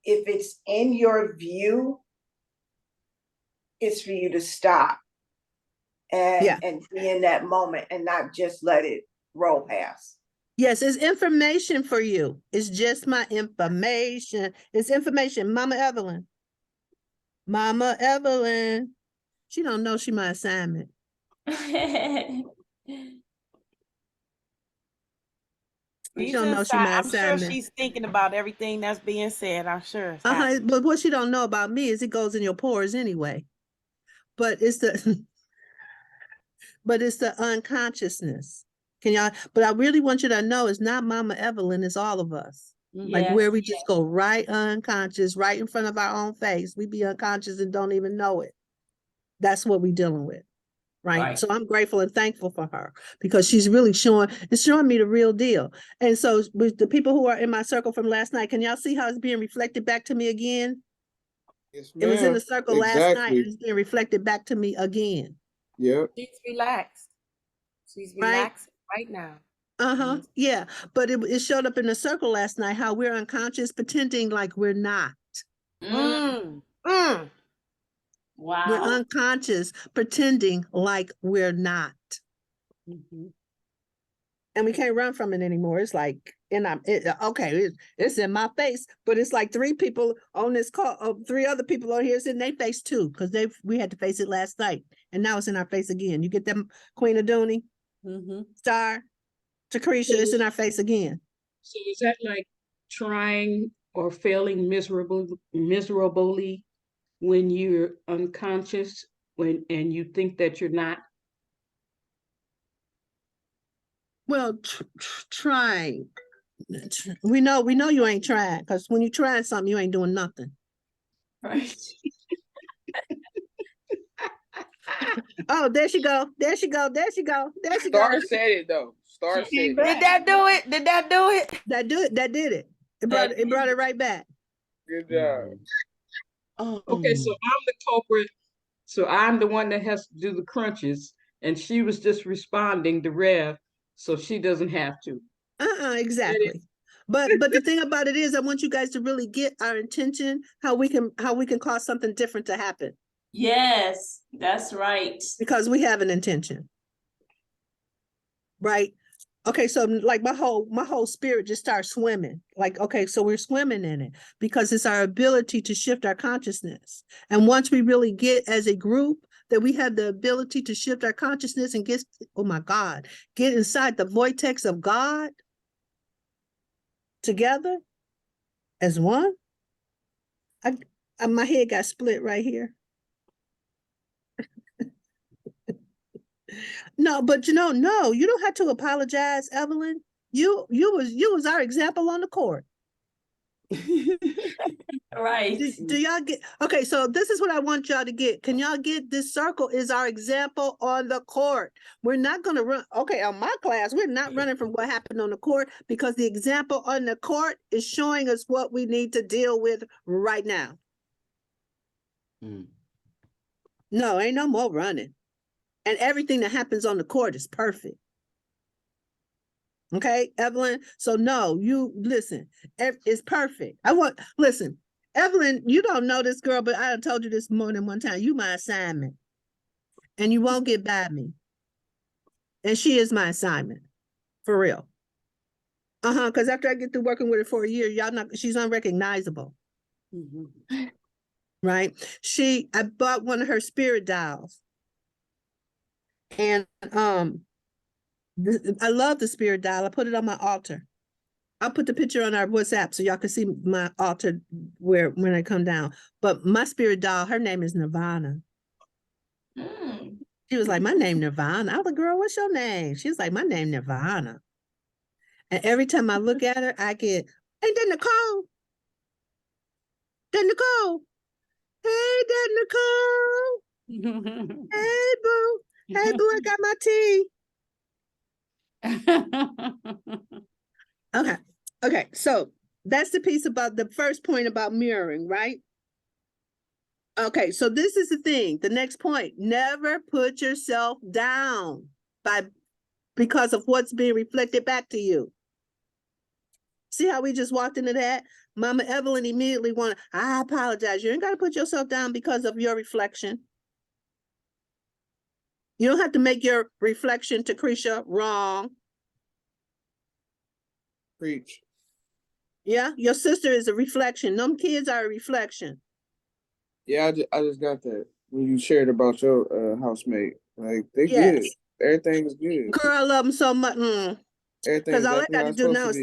if it's in your view, it's for you to stop and be in that moment and not just let it roll past. Yes, it's information for you. It's just my information. It's information. Mama Evelyn. She don't know she my assignment. She don't know she my assignment. I'm sure she's thinking about everything that's being said. I'm sure. But what she don't know about me is it goes in your pores anyway. But it's the unconsciousness. But I really want you to know it's not Mama Evelyn, it's all of us. Like where we just go right unconscious, right in front of our own face. We be unconscious and don't even know it. That's what we're dealing with. Right. So I'm grateful and thankful for her because she's really showing me the real deal. And so with the people who are in my circle from last night, can y'all see how it's being reflected back to me again? Yes, it was in the circle last night. It's being reflected back to me again. Yep. She's relaxed. She's relaxed right now. Yeah. But it showed up in the circle last night how we're unconscious, pretending like we're not. Wow. We're unconscious, pretending like we're not. And we can't run from it anymore. It's like, it's in my face, but it's like three people on this call, three other people on here, it's in their face too, because we had to face it last night, and now it's in our face again. You get them, Queen Aduni, Star, Lecreshia, it's in our face again. So is that like trying or failing miserably when you're unconscious, and you think that you're not? Well, trying. We know you ain't trying, because when you trying something, you ain't doing nothing. Right. Oh, there she go. Star said it though. Star said it. Did that do it? That did it. It brought it right back. Good job. Okay, so I'm the culprit. So I'm the one that has to do the crunches, and she was just responding to Rev, so she doesn't have to. Exactly. But the thing about it is, I want you guys to really get our intention, how we can cause something different to happen. Yes, that's right. Because we have an intention. Right? Okay, so like my whole spirit just starts swimming. Like, okay, so we're swimming in it because it's our ability to shift our consciousness. And once we really get as a group that we have the ability to shift our consciousness and get, oh my God, get inside the vortex of God together as one. My head got split right here. No, but no, you don't have to apologize, Evelyn. You was our example on the court. Right. Do y'all get, okay, so this is what I want y'all to get. Can y'all get this circle is our example on the court? We're not going to run, okay, on my class, we're not running from what happened on the court because the example on the court is showing us what we need to deal with right now. No, ain't no more running. And everything that happens on the court is perfect. Okay, Evelyn? So no, you listen, it's perfect. Listen, Evelyn, you don't know this girl, but I done told you this more than one time. You my assignment. And you won't get by me. And she is my assignment. For real. Because after I get through working with her for a year, she's unrecognizable. Right? I bought one of her spirit dials. And I love the spirit dial. I put it on my altar. I'll put the picture on our WhatsApp so y'all can see my altar when I come down. But my spirit doll, her name is Nirvana. She was like, my name Nirvana. I was like, girl, what's your name? She was like, my name Nirvana. And every time I look at her, I get, ain't that Nicole? That Nicole. Hey, that Nicole. Hey, boo. Hey, boo, I got my tea. Okay, so that's the piece about the first point about mirroring, right? Okay, so this is the thing, the next point, never put yourself down because of what's being reflected back to you. See how we just walked into that? Mama Evelyn immediately wanted, I apologize. You ain't got to put yourself down because of your reflection. You don't have to make your reflection, Lecreshia, wrong. Preach. Yeah, your sister is a reflection. Them kids are a reflection. Yeah, I just got that when you shared about your housemate. Like, they Yes. good. Everything's good. Girl, I love them so much. Everything's all exactly I got how to it's do supposed now to is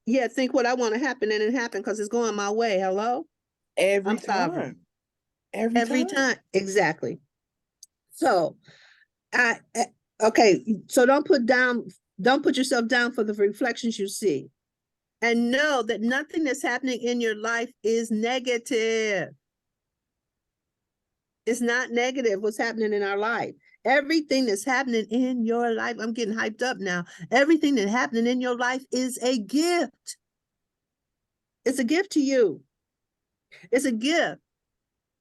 be. think what I want to happen and it happen because it's going my way. Hello? Every I'm time. sovereign. Every time. Exactly. So okay, so don't put yourself down for the reflections you see. And know that nothing that's happening in your life is negative. It's not negative what's happening in our life. Everything that's happening in your life, I'm getting hyped up now. Everything that's happening in your life is a gift. It's a gift to you. It's a gift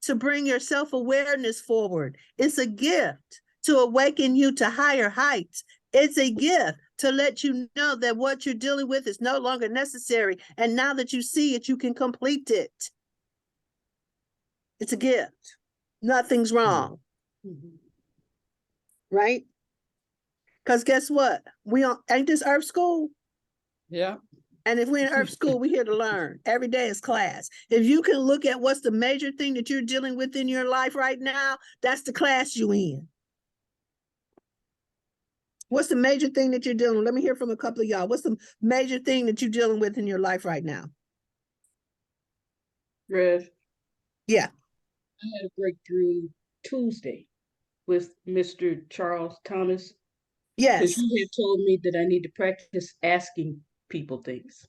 to bring your self-awareness forward. It's a gift to awaken you to higher heights. It's a gift to let you know that what you're dealing with is no longer necessary. And now that you see it, you can complete it. It's a gift. Nothing's wrong. Right? Because guess what? Ain't this Earth School? Yeah. And if we're in Earth School, we're here to learn. Every day is class. If you can look at what's the major thing that you're dealing with in your life right now, that's the class you in. What's the major thing that you're dealing with? Let me hear from a couple of y'all. What's the major thing that you're dealing with in your life right now? Rev, Yeah. I had a breakthrough Tuesday with Mr. Charles Thomas. Yes. Because he had told me that I need to practice asking people things.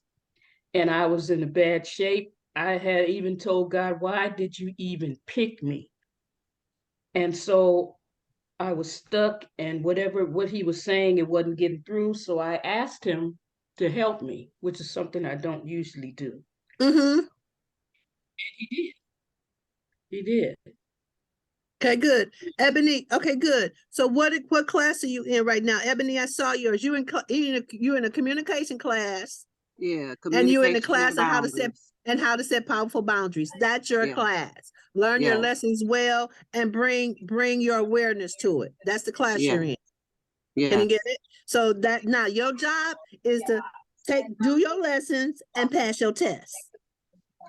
And I was in a bad shape. I had even told God, why did you even pick me? And so I was stuck, and what he was saying, it wasn't getting through. So I asked him to help me, which is something I don't usually do. And he did. He did. Okay, good. Ebony, okay, good. So what class are you in right now? Ebony, I saw yours. You in a communication class. Yeah, And you in the communication class and on how to set powerful boundaries. That's your Yeah. class. Learn your Yeah. lessons well and bring your awareness to it. That's the class Yeah. you're in. Yeah. Can you get it? So that now your job is to do your lessons and pass your tests.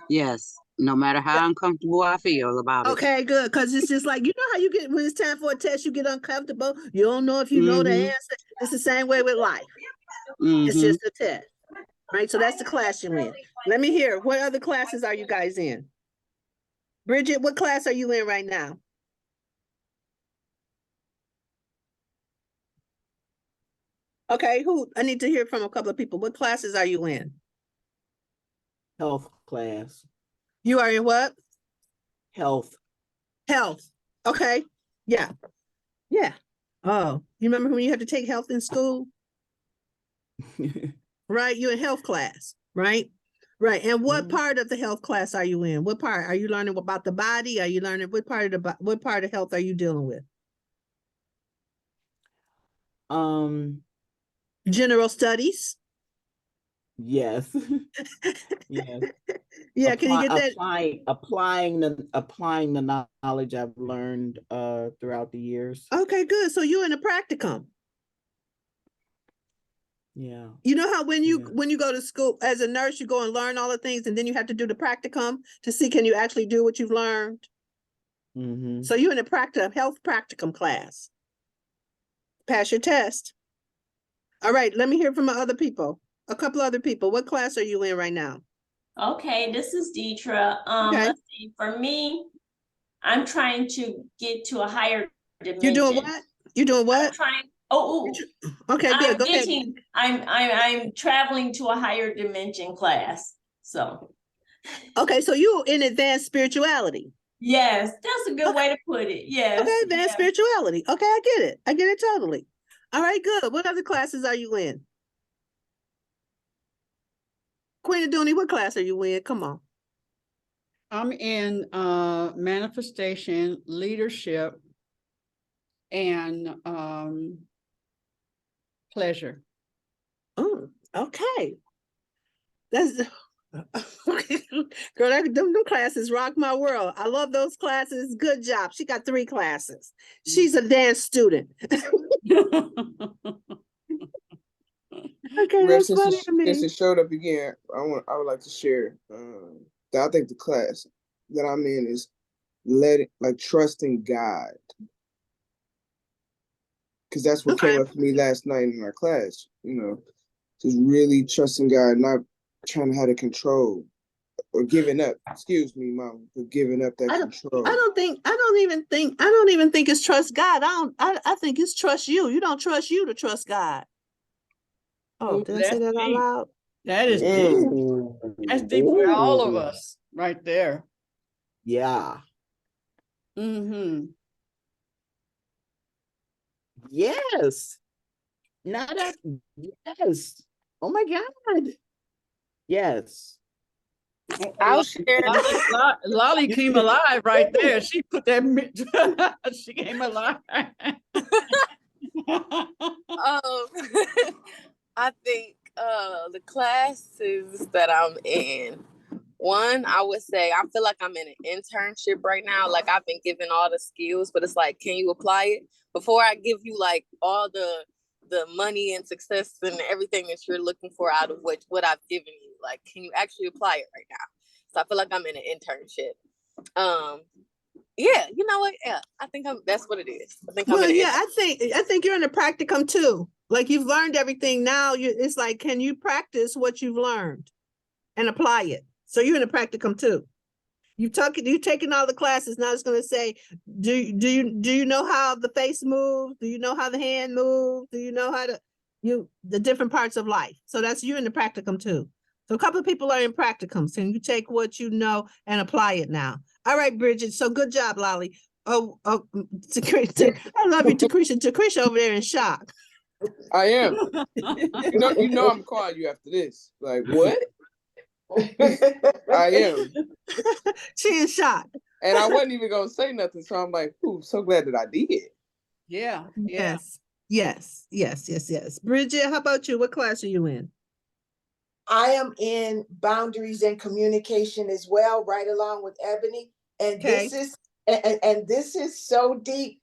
Yes. No matter how uncomfortable I feel about it. Okay, good. Because it's just like, you know how you get when it's time for a test, you get uncomfortable. You don't know if you know the answer. It's the same way with life. It's just a test. Right. So that's the class you're in. Let me hear. What other classes are you guys in? Bridget, what class are you in right now? Okay, who? I need to hear from a couple of people. What classes are you in? Health class. You are in what? Health. Health. Okay. Yeah. Yeah. Oh, you remember when you had to take health in school? Right. You're in health class, right? Right. And what part of the health class are you in? What part? Are you learning about the body? Are you learning what part of health are you dealing with? General studies. Yes. Yes. Yeah, can you get that? Applying the knowledge I've learned throughout the years. Okay, good. So you're in a practicum. Yeah. You know how when you go to school as a nurse, you go and learn all the things, and then you have to do the practicum to see can you actually do what you've learned. So you're in a health practicum class. Pass your test. All right, let me hear from other people. A couple other people. What class are you in right now? Okay, this is Deetra. Okay. Let's see. For me, I'm trying to get to a higher dimension. You're doing what? You're doing what? I'm trying. Oh, okay, good. Go ahead. I'm traveling to a higher dimension class. So. Okay, so you in advanced spirituality. Yes, that's a good way to put it. Yes. Okay, advanced spirituality. Okay, I get it. I get it totally. All right, good. What other classes are you in? Queen Aduni, what class are you in? Come on. I'm in manifestation, leadership, and pleasure. Oh, okay. That's girl, them classes rock my world. I love those classes. Good job. She got 3 classes. She's a dance student. Okay, Rev, that's funny to me. since it showed up again, I would like to share that I think the class that I'm in is trusting God. Because that's what came up for me last night in our class, just really trusting God, not trying to have the control or giving up. Excuse me, Mom, but giving up that control. I don't even think it's trust God. I think it's trust you. You don't trust you to trust God. Oh, did I say that out loud? That is deep. That's deep for all of us right there. Yeah. Yes. Yes. Oh my God. Yes. I'll share. Lolly came alive right there. She put that. She came alive. I think the classes that I'm in, one, I would say I feel like I'm in an internship right now. Like I've been given all the skills, but it's like, can you apply it? Before I give you like all the money and success and everything that you're looking for out of what I've given you, like, can you actually apply it right now? So I feel like I'm in an internship. Yeah, you know what? Yeah, I think that's what it is. I think I think you're in a practicum too. Like you've learned everything now. It's like, can you practice what you've learned and apply it? So you're in a practicum too. You've taken all the classes. Now it's going to say, do you know how the face moves? Do you know how the hand moves? Do you know how the different parts of life? So that's you in the practicum too. So a couple of people are in practicums, and you take what you know and apply it now. All right, Bridget. So good job, Lolly. I love you, Tacrisha. Tacrisha over there in shock. I am. You know I'm calling you after this. Like, what? I am. She in shock. And I wasn't even gonna say nothing, so I'm like, ooh, so glad that I did. Yeah. Yes. Bridget, how about you? What class are you in? I am in boundaries and communication as well, right along with Ebony. And Okay. and this is so deep.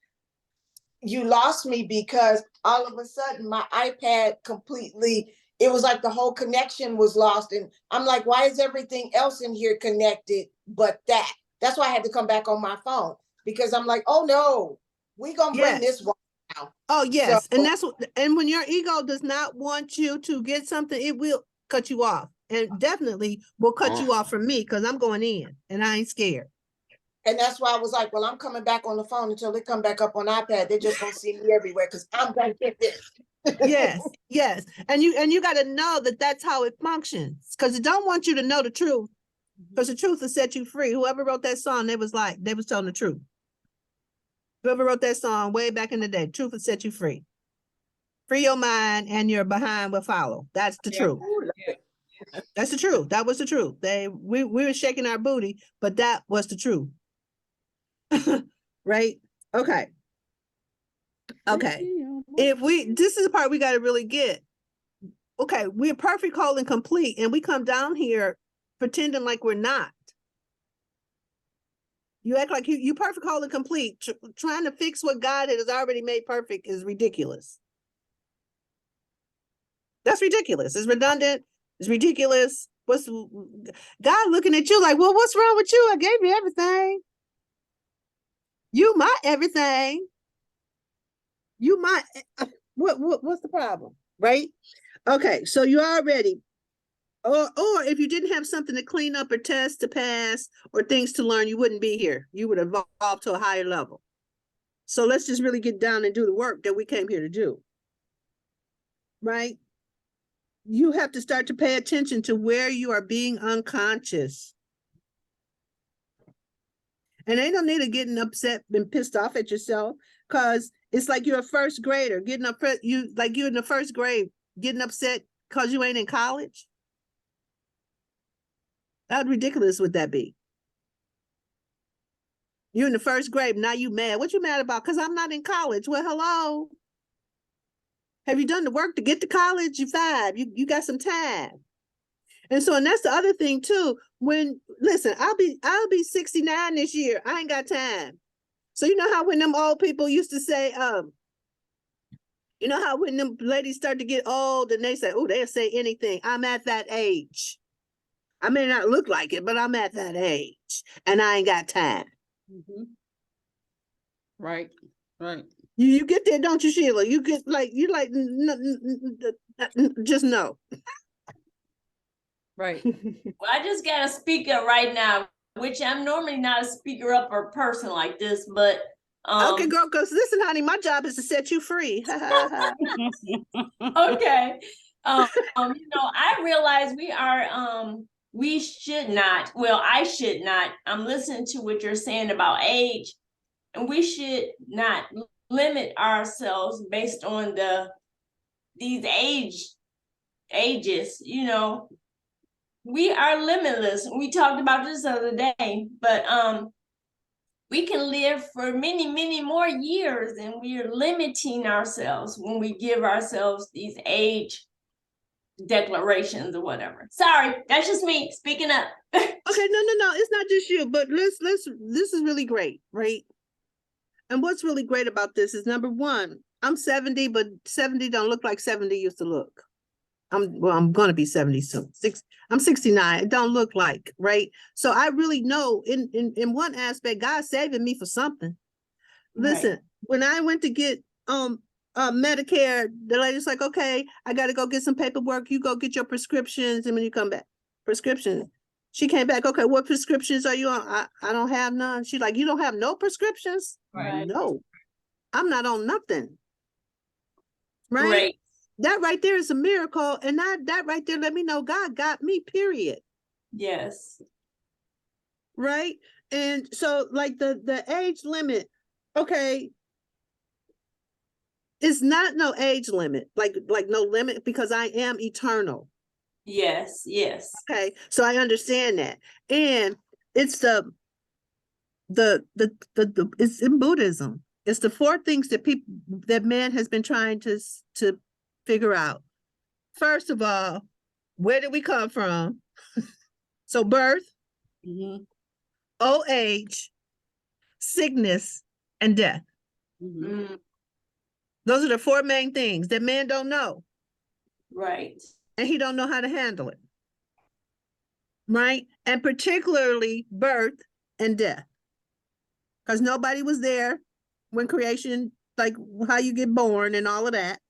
You lost me because all of a sudden my iPad completely, it was like the whole connection was lost. And I'm like, why is everything else in here connected but that? That's why I had to come back on my phone, because I'm like, oh no, we gonna bring this one now. Oh yes. So, And that's what, and when your ego does not want you to get something, it will cut you off, and definitely will cut you off from me, because I'm going in and I ain't scared. and that's why I was like, well, I'm coming back on the phone until they come back up on iPad. They're just gonna see me everywhere because I'm gonna get this. Yes, yes. And you got to know that that's how it functions, because it don't want you to know the truth, because the truth will set you free. Whoever wrote that song, they was telling the truth. Whoever wrote that song way back in the day, truth will set you free. Free your mind and your behind will follow. That's the truth. That's the truth. That was the truth. We were shaking our booty, but that was the truth. Right? Okay. Okay. This is the part we got to really get. Okay, we're perfect, whole, and complete, and we come down here pretending like we're not. You act like you perfect, whole, and complete. Trying to fix what God has already made perfect is ridiculous. That's ridiculous. It's redundant. It's ridiculous. What's God looking at you like, well, what's wrong with you? I gave you everything. You my everything. You my what's the problem? Right? Okay, so you already, or if you didn't have something to clean up or test to pass or things to learn, you wouldn't be here. You would evolve to a higher level. So let's just really get down and do the work that we came here to do. Right? You have to start to pay attention to where you are being unconscious. And ain't no need of getting upset and pissed off at yourself, because it's like you're a first grader getting up, you're in the first grade getting upset because you ain't in college. How ridiculous would that be? You're in the first grade, now you mad. What you mad about? Because I'm not in college. Well, hello. Have you done the work to get to college? You're 5. You got some time. And so, and that's the other thing too. Listen, I'll be 69 this year. I ain't got time. So you know how when them old people used to say, you know how when them ladies start to get old and they say, oh, they'll say anything. I'm at that age. I may not look like it, but I'm at that age and I ain't got time. Mm-hmm. Right. You get there, don't you, Sheila? You get like, just no. Right. Well, I just got a speaker right now, which I'm normally not a speaker up or person like this, but okay, girl, because listen, honey, my job is to set you free. Okay. I realize we should not, well, I should not, I'm listening to what you're saying about age, and we should not limit ourselves based on these ages, we are limitless. We talked about this the other day, but we can live for many, many more years, and we are limiting ourselves when we give ourselves these age declarations or whatever. Sorry, that's just me speaking up. Okay, no, it's not just you, but this is really great, right? And what's really great about this is, number one, I'm 70, but 70 don't look like 70 used to look. I'm going to be 70 soon. I'm 69. It don't look like, right? So I really know in one aspect, God's saving me for something. Listen, right. When I went to get Medicare, the lady's like, okay, I got to go get some paperwork. You go get your prescriptions, and when you come back, prescriptions. She came back, okay, what prescriptions are you on? I don't have none. She's like, you don't have no prescriptions? Right. No, I'm not on nothing. Right? Great. That right there is a miracle. And that right there let me know God got me, period. Yes. Right? And so like the age limit, okay, it's not no age limit, like no limit, because I am eternal. Yes. Okay, so I understand that. And it's it's in Buddhism. It's the 4 things that man has been trying to figure out. First of all, Where did we come from? So birth, old age, sickness, and death. Those are the four main things that man don't know. Right. And he don't know how to handle it. Right? And particularly birth and death. Because nobody was there when creation, like how you get born and all of that.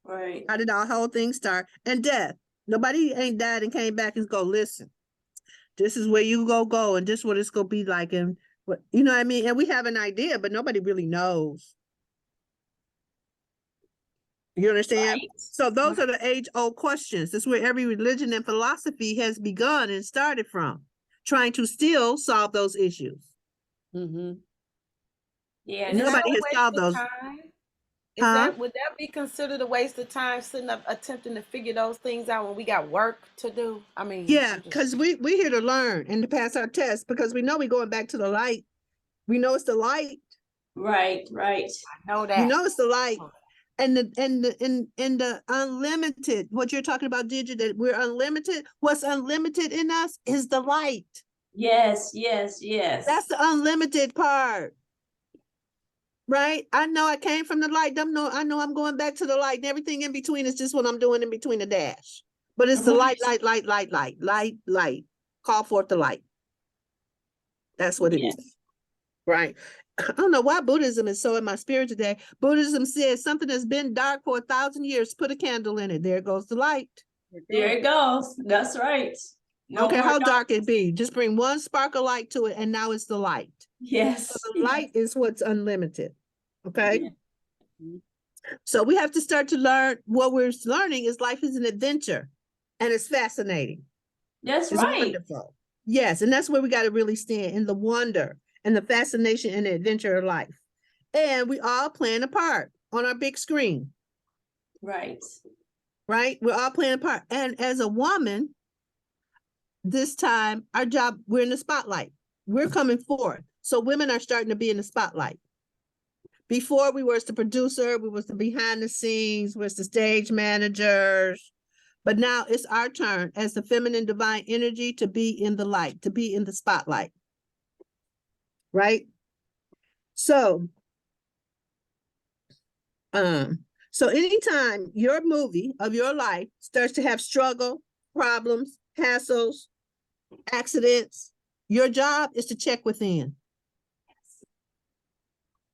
Right. How did our whole thing start? And death. Nobody ain't died and came back and go, listen, this is where you go, and this is what it's gonna be like. And what, you know what I mean? And we have an idea, but nobody really knows. You understand? Right. So those are the age-old questions. That's where every religion and philosophy has begun and started from, trying to still solve those issues. Yeah. Nobody has solved those. Would that be considered a waste of time sitting up attempting to figure those things out when we got work to do? I mean, yeah, because we're here to learn and to pass our tests, because we know we're going back to the light. We know it's the light. Right. I know that. You know it's the light. And the unlimited, what you're talking about, Gigi, that we're unlimited. What's unlimited in us is the light. Yes. That's the unlimited part. Right? I know I came from the light. I know I'm going back to the light, and everything in between is just what I'm doing in between the dash. But it's the light. Call forth the light. That's what it is. Right? I don't know why Buddhism is so in my spirit today. Buddhism says something that's been dark for 1,000 years, put a candle in it. There goes the light. There it goes. That's right. No care how dark it be, just bring one spark of light to it, and now it's the light. Yes. So the light is what's unlimited. Okay. So we have to start to learn. What we're learning is life is an adventure, and it's fascinating. That's it's right. Wonderful. Yes, and that's where we got to really stand, in the wonder and the fascination and the adventure of life. And we all playing a part on our big screen. Right. Right? We're all playing a part. And as a woman, this time, our job, we're in the spotlight. We're coming forth. So women are starting to be in the spotlight. Before, we was the producer, we was the behind the scenes, was the stage managers. But now it's our turn as the feminine divine energy to be in the light, to be in the spotlight. Right? So anytime your movie of your life starts to have struggle, problems, hassles, accidents, your job is to check within.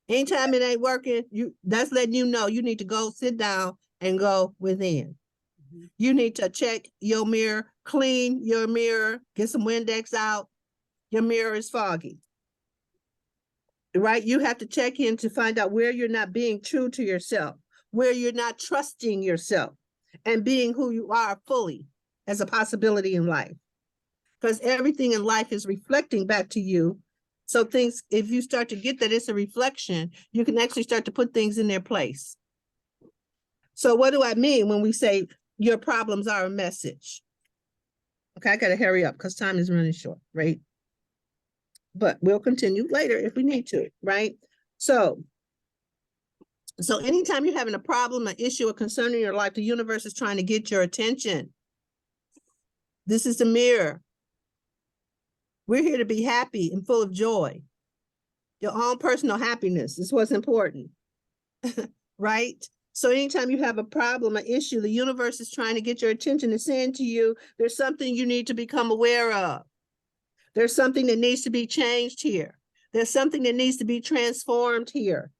Anytime it ain't working, that's letting you know you need to go sit down and go within. You need to check your mirror, clean your mirror, get some Windex out. Your mirror is foggy. Right? You have to check in to find out where you're not being true to yourself, where you're not trusting yourself and being who you are fully as a possibility in life. Because everything in life is reflecting back to you. So things, if you start to get that it's a reflection, you can actually start to put things in their place. So what do I mean when we say your problems are a message? Okay, I got to hurry up because time is running short, right? But we'll continue later if we need to, right? So anytime you're having a problem, an issue, a concern in your life, the universe is trying to get your attention. This is the mirror. We're here to be happy and full of joy. Your own personal happiness is what's important, right? So anytime you have a problem, an issue, the universe is trying to get your attention and saying to you, there's something you need to become aware of. There's something that needs to be changed here. There's something that needs to be transformed here,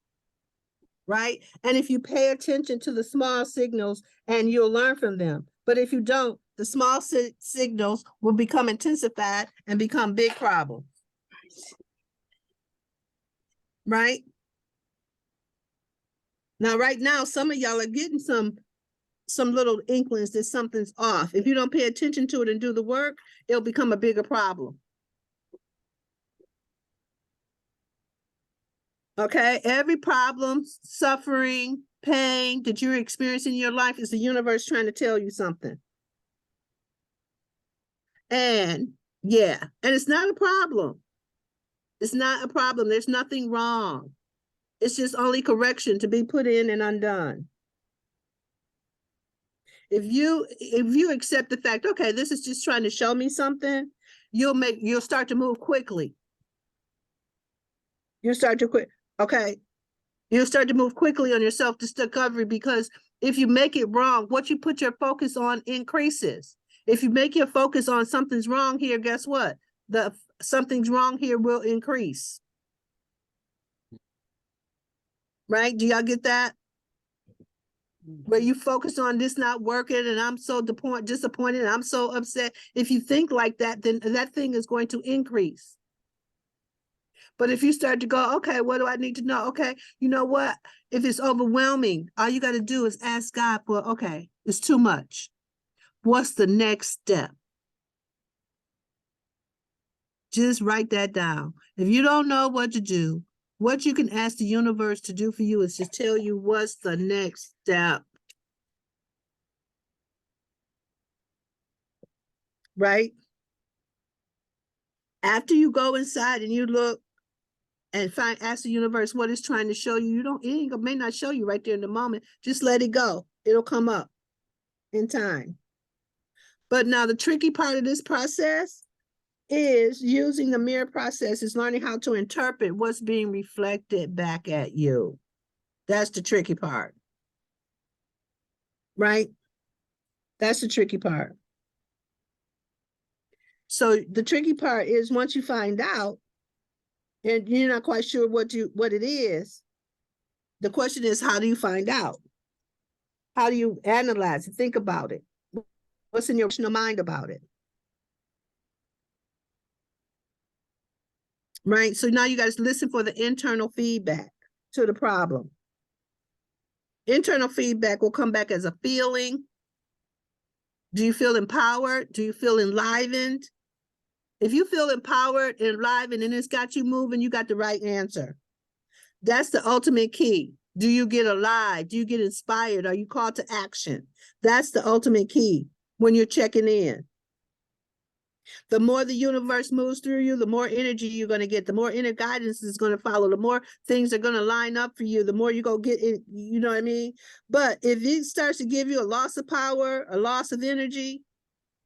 right? And if you pay attention to the small signals, and you'll learn from them. But if you don't, the small signals will become intensified and become big problems. Right? Now, right now, some of y'all are getting some little inklings that something's off. If you don't pay attention to it and do the work, it'll become a bigger problem. Okay, every problem, suffering, pain that you're experiencing in your life is the universe trying to tell you something. And yeah, and it's not a problem. It's not a problem. There's nothing wrong. It's just only correction to be put in and undone. If you accept the fact, okay, this is just trying to show me something, you'll start to move quickly. You'll start to move quickly on your self-discovery, because if you make it wrong, what you put your focus on increases. If you make your focus on something's wrong here, guess what? The something's wrong here will increase. Right? Do y'all get that? Where you focus on this not working and I'm so disappointed and I'm so upset. If you think like that, then that thing is going to increase. But if you start to go, okay, what do I need to know? Okay, you know what? If it's overwhelming, all you got to do is ask God for, okay, it's too much. What's the next step? Just write that down. If you don't know what to do, what you can ask the universe to do for you is to tell you what's the next step. Right? After you go inside and you look and ask the universe what it's trying to show you, it may not show you right there in the moment. Just let it go. It'll come up in time. But now the tricky part of this process is using the mirror process, is learning how to interpret what's being reflected back at you. That's the tricky part. Right? That's the tricky part. So the tricky part is once you find out and you're not quite sure what it is, the question is, how do you find out? How do you analyze it? Think about it. What's in your rational mind about it? Right? So now you guys listen for the internal feedback to the problem. Internal feedback will come back as a feeling. Do you feel empowered? Do you feel enlivened? If you feel empowered, enlivened, and it's got you moving, you got the right answer. That's the ultimate key. Do you get alive? Do you get inspired? Are you called to action? That's the ultimate key when you're checking in. The more the universe moves through you, the more energy you're going to get, the more inner guidance is going to follow, the more things are going to line up for you, the more you're going to get it, you know what I mean? But if it starts to give you a loss of power, a loss of energy,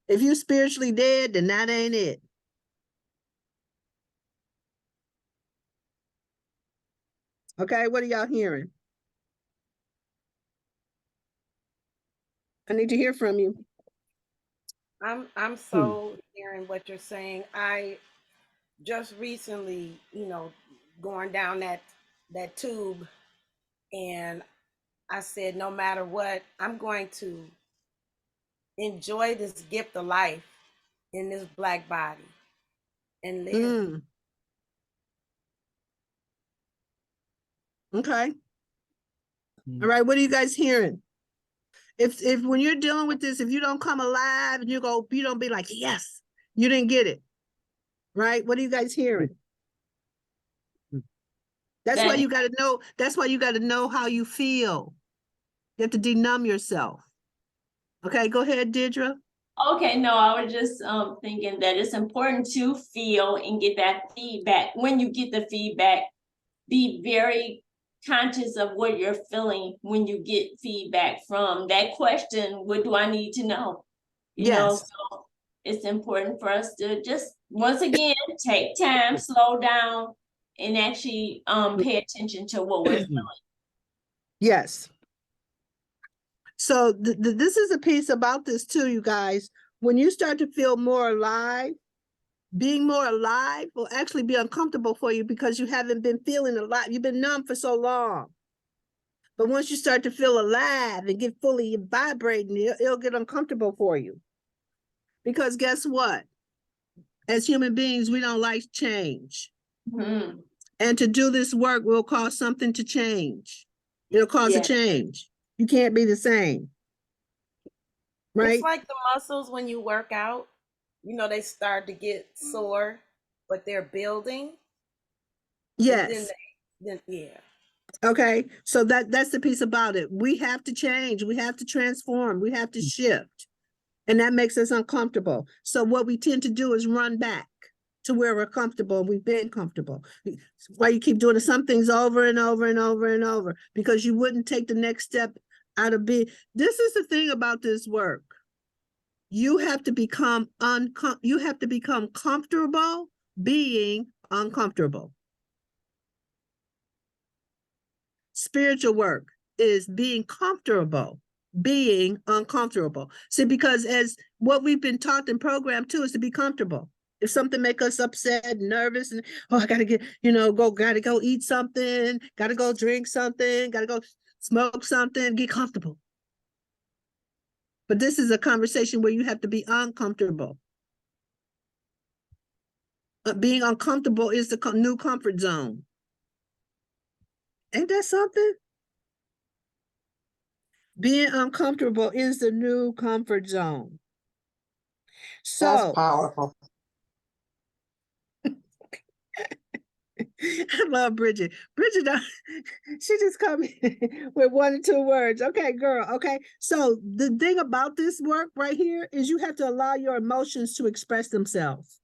if you're spiritually dead, then that ain't it. Okay, what are y'all hearing? I need to hear from you. I'm so hearing what you're saying. I just recently, going down that tube, and I said, no matter what, I'm going to enjoy this gift of life in this black body and live. Okay. All right, what are you guys hearing? If when you're dealing with this, if you don't come alive and you don't be like, yes, you didn't get it. Right? What are you guys hearing? That's why you gotta know, that's why you gotta know how you feel. You have to denumb yourself. Okay, go ahead, Deirdre. Okay, no, I was just thinking that it's important to feel and get that feedback. When you get the feedback, be very conscious of what you're feeling when you get feedback from that question. What do I need to know? You know, so it's important for us to just, once again, take time, slow down, and actually pay attention to what we're feeling. Yes. So this is a piece about this too, you guys. When you start to feel more alive, being more alive will actually be uncomfortable for you because you haven't been feeling alive. You've been numb for so long. But once you start to feel alive and get fully vibrating, it'll get uncomfortable for you. Because guess what? As human beings, we don't like change. Mm-hmm. And to do this work will cause something to change. It'll cause a change. You can't be the same. Right? It's like the muscles when you work out, they start to get sore, but they're building. Yes. Yeah. Okay, so that's the piece about it. We have to change, we have to transform, we have to shift. And that makes us uncomfortable. So what we tend to do is run back to where we're comfortable and we've been comfortable. Why you keep doing some things over and over and over and over, because you wouldn't take the next step out of being. This is the thing about this work. You have to become comfortable being uncomfortable. Spiritual work is being comfortable being uncomfortable. See, because as what we've been taught and programmed to is to be comfortable. If something make us upset, nervous, and I gotta get, gotta go eat something, gotta go drink something, gotta go smoke something, get comfortable. But this is a conversation where you have to be uncomfortable. Being uncomfortable is the new comfort zone. Ain't that something? Being uncomfortable is the new comfort zone. So That's powerful. I love Bridget. Bridget, she just come with 1 or 2 words. Okay, girl. Okay. So the thing about this work right here is you have to allow your emotions to express themselves.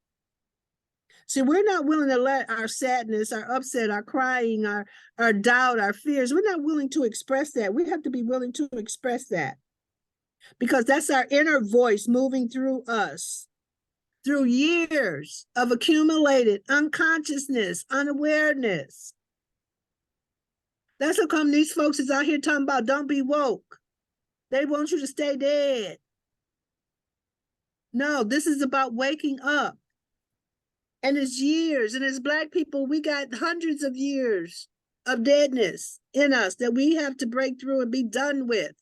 See, we're not willing to let our sadness, our upset, our crying, our doubt, our fears, we're not willing to express that. We have to be willing to express that because that's our inner voice moving through us. Through years of accumulated unconsciousness, unawareness. That's how come these folks is out here talking about don't be woke. They want you to stay dead. No, this is about waking up. And it's years, and as Black people, we got hundreds of years of deadness in us that we have to break through and be done with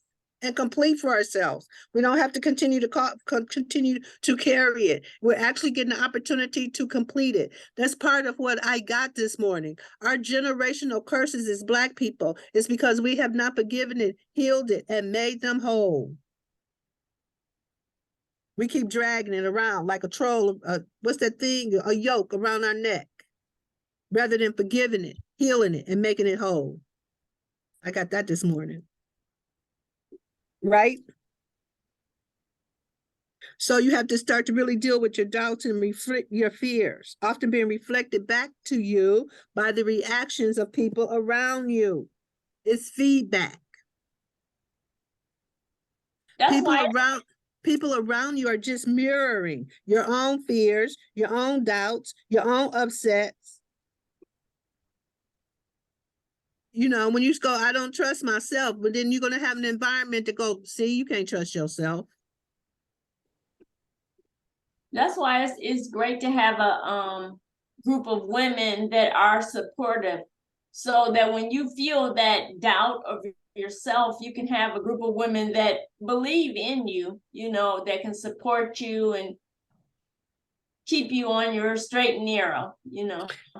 and complete for ourselves. We don't have to continue to carry it. We're actually getting the opportunity to complete it. That's part of what I got this morning. Our generational curses as Black people is because we have not forgiven it, healed it, and made them whole. We keep dragging it around like a troll, what's that thing? A yoke around our neck, rather than forgiving it, healing it, and making it whole. I got that this morning. Right? So you have to start to really deal with your doubts and reflect your fears, often being reflected back to you by the reactions of people around you. It's feedback. People around you are just mirroring your own fears, your own doubts, your own upsets. When you go, I don't trust myself, but then you're going to have an environment to go, see, you can't trust yourself. That's why it's great to have a group of women that are supportive, so that when you feel that doubt of yourself, you can have a group of women that believe in you, that can support you and keep you on your straight and narrow,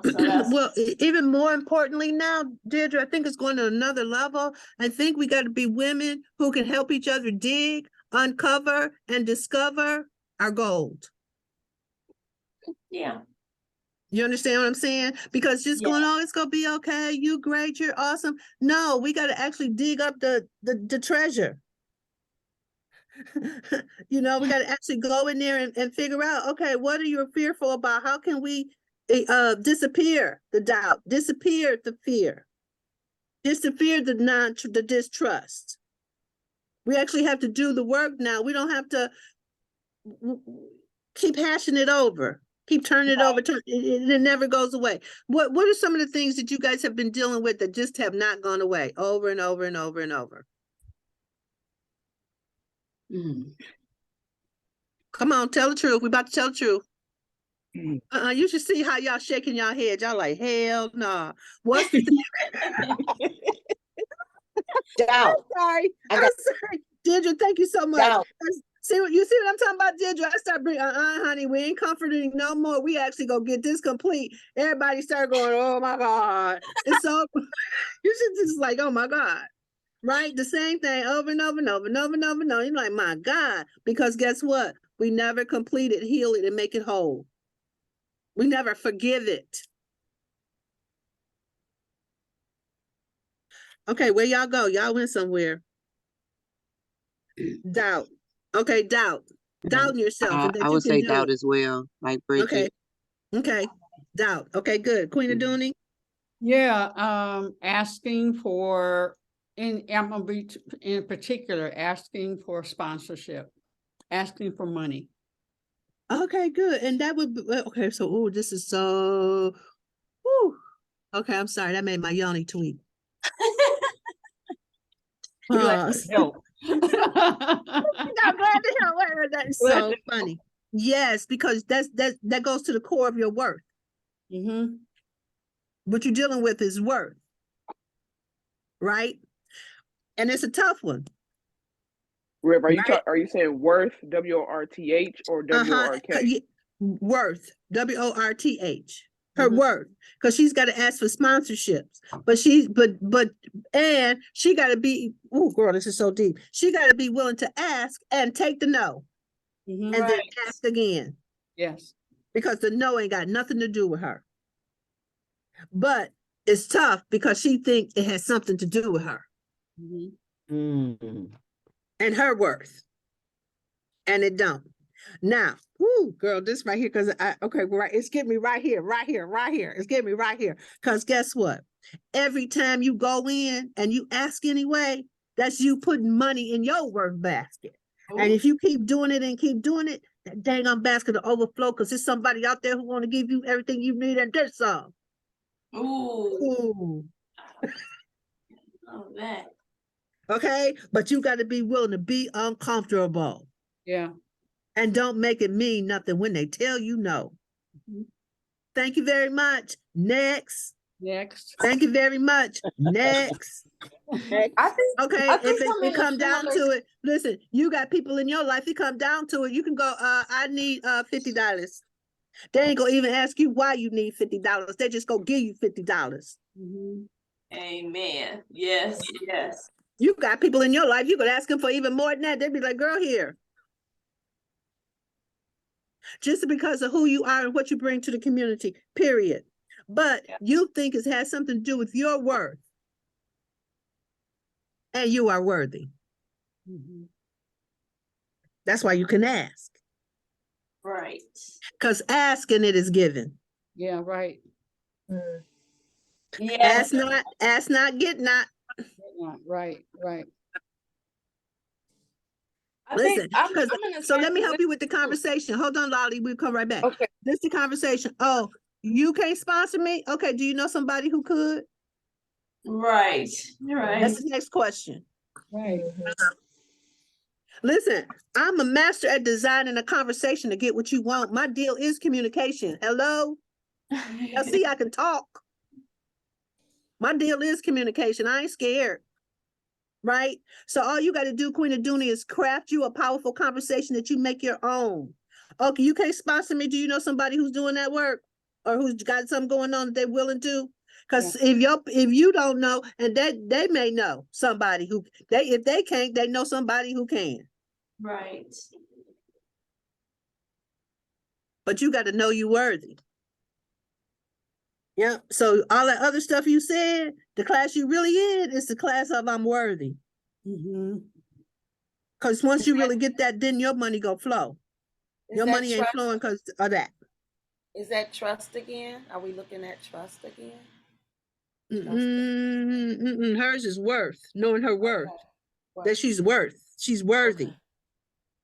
So well, even more importantly now, Deirdre, I think it's going to another level. I think we got to be women who can help each other dig, uncover, and discover our gold. Yeah. You understand what I'm saying? Because just going, oh, it's going to be okay. You great. You're awesome. No, we got to actually dig up the treasure. We got to actually go in there and figure out, okay, what are you fearful about? How can we disappear the doubt, disappear the fear, disappear the distrust? We actually have to do the work now. We don't have to keep hashing it over, keep turning it over. It never goes away. What are some of the things that you guys have been dealing with that just have not gone away over and over and over and over? Come on, tell the truth. We're about to tell the truth. You should see how y'all shaking y'all head. Y'all like, hell no. Nah. What's the thing? Doubt. I'm sorry. Deirdre, thank you so much. Doubt. See what I'm talking about, Deirdre? I start bringing, honey, we ain't comforting no more. We actually go get this complete. Everybody start going, oh my God. And so you should just like, oh my God. Right? The same thing over and over and over and over and over and over. You're like, my God. Because guess what? We never complete it, heal it, and make it whole. We never forgive it. Okay, where y'all go? Y'all went somewhere. Doubt. Okay, doubt. Doubting yourself. I would say doubt as well, like Bridget. Okay. Doubt. Okay, good. Queen of Dooney? Yeah, asking for I'm gonna be in particular asking for sponsorship, asking for money. Okay, good. And that would be, okay, so, oh, this is so, whew. Okay, I'm sorry, that made my yoni tweet. We like to help. I'm glad to hear where that is so funny. Yes, because that goes to the core of your worth. Mm-hmm. What you're dealing with is worth, right? And it's a tough one. Rev, Right? are you saying worth, WORTH, or WORK? Worth, WORTH. Her Mhm. worth, because she's got to ask for sponsorships, and she got to be, oh girl, this is so deep. She got to be willing to ask and take the no, Mhm. and then Right. ask again, Yes. because the no ain't got nothing to do with her. But it's tough because she thinks it has something to do with her Mhm. and her worth, and it don't. Now, whoo, girl, this right here, because it's getting me right here. It's getting me right here. Because guess what? Every time you go in and you ask anyway, that's you putting money in your work basket. And if you keep doing it and keep doing it, that dang on basket will overflow, because there's somebody out there who want to give you everything you need and then some. Ooh. Oh, that. Okay, but you got to be willing to be uncomfortable. Yeah. And don't make it mean nothing when they tell you no. Mhm. Thank you very much. Next. Next. Thank you very much. Next. Okay, if it come down to it, listen, you got people in your life, it come down to it, you can go, I need $50. They ain't gonna even ask you why you need $50. They just go give you $50. Mhm. Amen. Yes, yes. You got people in your life, you could ask them for even more than that. They'd be like, girl, here. Just because of who you are and what you bring to the community, period. But you think it has something to do with your worth. And you are worthy. Mhm. That's why you can ask. Right. Because asking it is given. Yeah, right. Yes. Ask not, get not. Right, right. Listen, so let me help position you with the conversation. Hold on, Lolly, we'll come right back. Okay. This is the conversation. Oh, you can't sponsor me? Okay, do you know somebody who could? Right. Right. That's the next question. Right. Listen, I'm a master at designing a conversation to get what you want. My deal is communication. Hello? Now see, I can talk. My deal is communication. I ain't scared. Right? So all you got to do, Queen Aduni, is craft you a powerful conversation that you make your own. Okay, you can't sponsor me. Do you know somebody who's doing that work, or who's got something going on that they're willing to? Because if you don't know, and they may know somebody who if they can't, they know somebody who can. Right. But you got to know you worthy. Yeah. So all that other stuff you said, the class you really in is the class of I'm worthy. Because once you really get that, then your money go flow. Your money ain't flowing because of that. Is that trust again? Are we looking at trust again? Hers is worth, knowing her worth. Okay. That she's worth. She's worthy. Okay.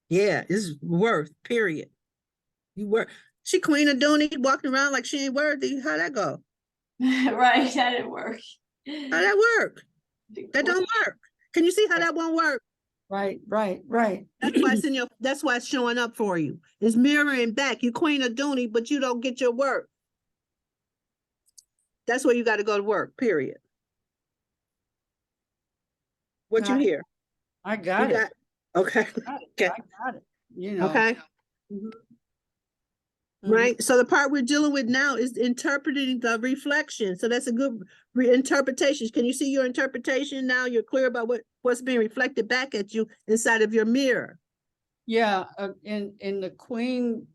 Yeah, it's worth, period. You work. She Queen Aduni walking around like she ain't worthy. How'd that go? Right. That didn't work. How'd that work? That don't work. Can you see how that won't work? Right. That's why it's showing up for you. It's mirroring back. You Queen Aduni, but you don't get your work. That's where you got to go to work, period. What you hear? I got it. Okay. I got it. You know. Okay. Right. So the part we're dealing with now is interpreting the reflection. So that's a good interpretation. Can you see your interpretation now? You're clear about what's being reflected back at you inside of your mirror. Yeah. In the queendom,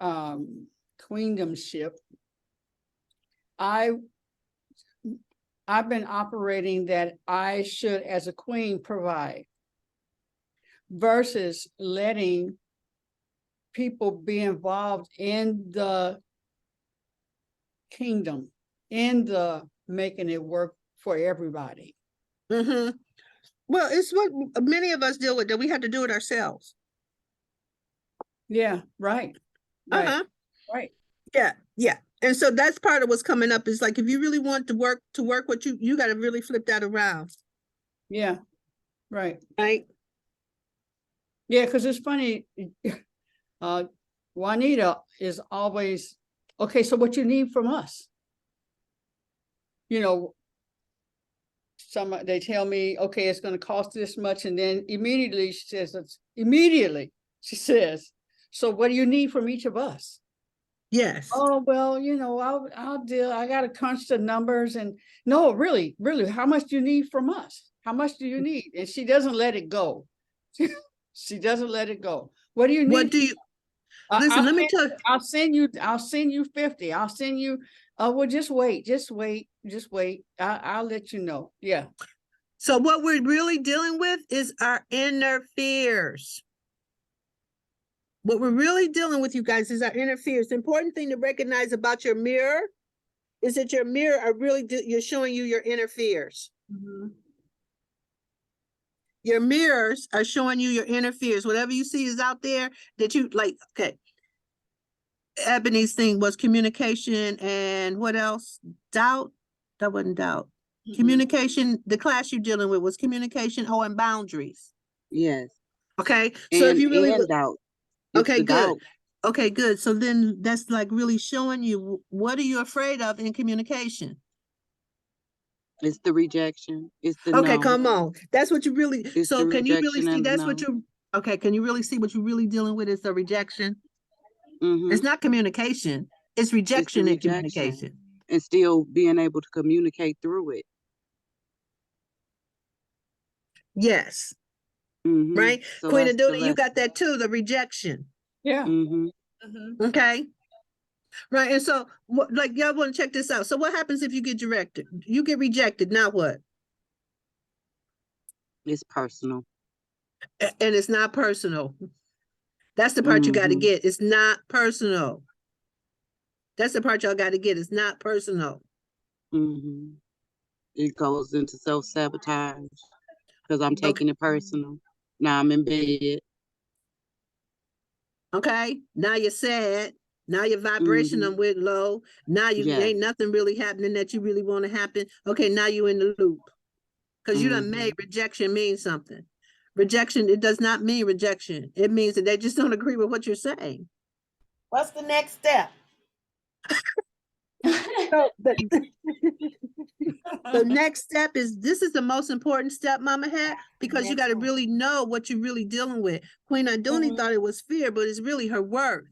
queendomship, I've been operating that I should, as a queen, provide, versus letting people be involved in the kingdom, in the making it work for everybody. Mm-hmm. Well, it's what many of us deal with, that we have to do it ourselves. Yeah, right. Right. Uh-huh. Right. Yeah, yeah. And so that's part of what's coming up, is like, if you really want to work what you got to really flip that around. Yeah. Right. Right. Yeah, because it's funny. Juanita is always, okay, so what you need from us? You know, they tell me, okay, it's going to cost this much. And then immediately she says, so what do you need from each of us? Yes. Oh, well, I'll deal. I got to crunch the numbers, and no, really, how much do you need from us? How much do you need? And she doesn't let it go. She doesn't let it go. What do you need? What do you, listen, let me tell you. I'll send you 50. I'll send you, well, just wait. I'll let you know. Yeah. So what we're really dealing with is our inner fears. What we're really dealing with, you guys, is our inner fears. The important thing to recognize about your mirror is that your mirror are really, you're showing you your inner fears. Mm-hmm. Your mirrors are showing you your inner fears. Whatever you see is out there that you like. Okay. Ebony's thing was communication, and what else? Doubt. That wasn't doubt. Mm-hmm. Communication. The class you're dealing with was communication. Oh, and boundaries. Yes. Okay. So if you really doubt. Okay, good. Doubt. Okay, good. So then that's like really showing you, what are you afraid of in communication? It's the rejection. It's the okay, no. Come on. That's what you really, it's so can you really see that's no. what you, okay, can you really see what you're really dealing with is the rejection? Mm-hmm. It's not communication. It's rejection and communication. And still being able to communicate through it. Yes. Mm-hmm. Right? So Queen Aduna, you got that too, the rejection. Yeah. Mm-hmm. Mm-hmm. Okay. Right. And so, like, y'all want to check this out. So what happens if you get rejected? You get rejected, now what? It's personal. And it's not personal. That's the part you got to get. It's not personal. That's the part y'all got to get. It's not personal. Mm-hmm. It goes into self-sabotage because I'm taking it personal. Now I'm in bed. Okay. Now you're sad. Now your vibration went low. Now you ain't nothing really happening that you really want to happen. Okay, now you in the loop. Because you done made rejection mean something. Rejection, it does not mean rejection. It means that they just don't agree with what you're saying. What's the next step? So the next step is, this is the most important step Mama had, because you got to really know what you're really dealing with. Queen Aduni thought it was fear, but it's really her worth.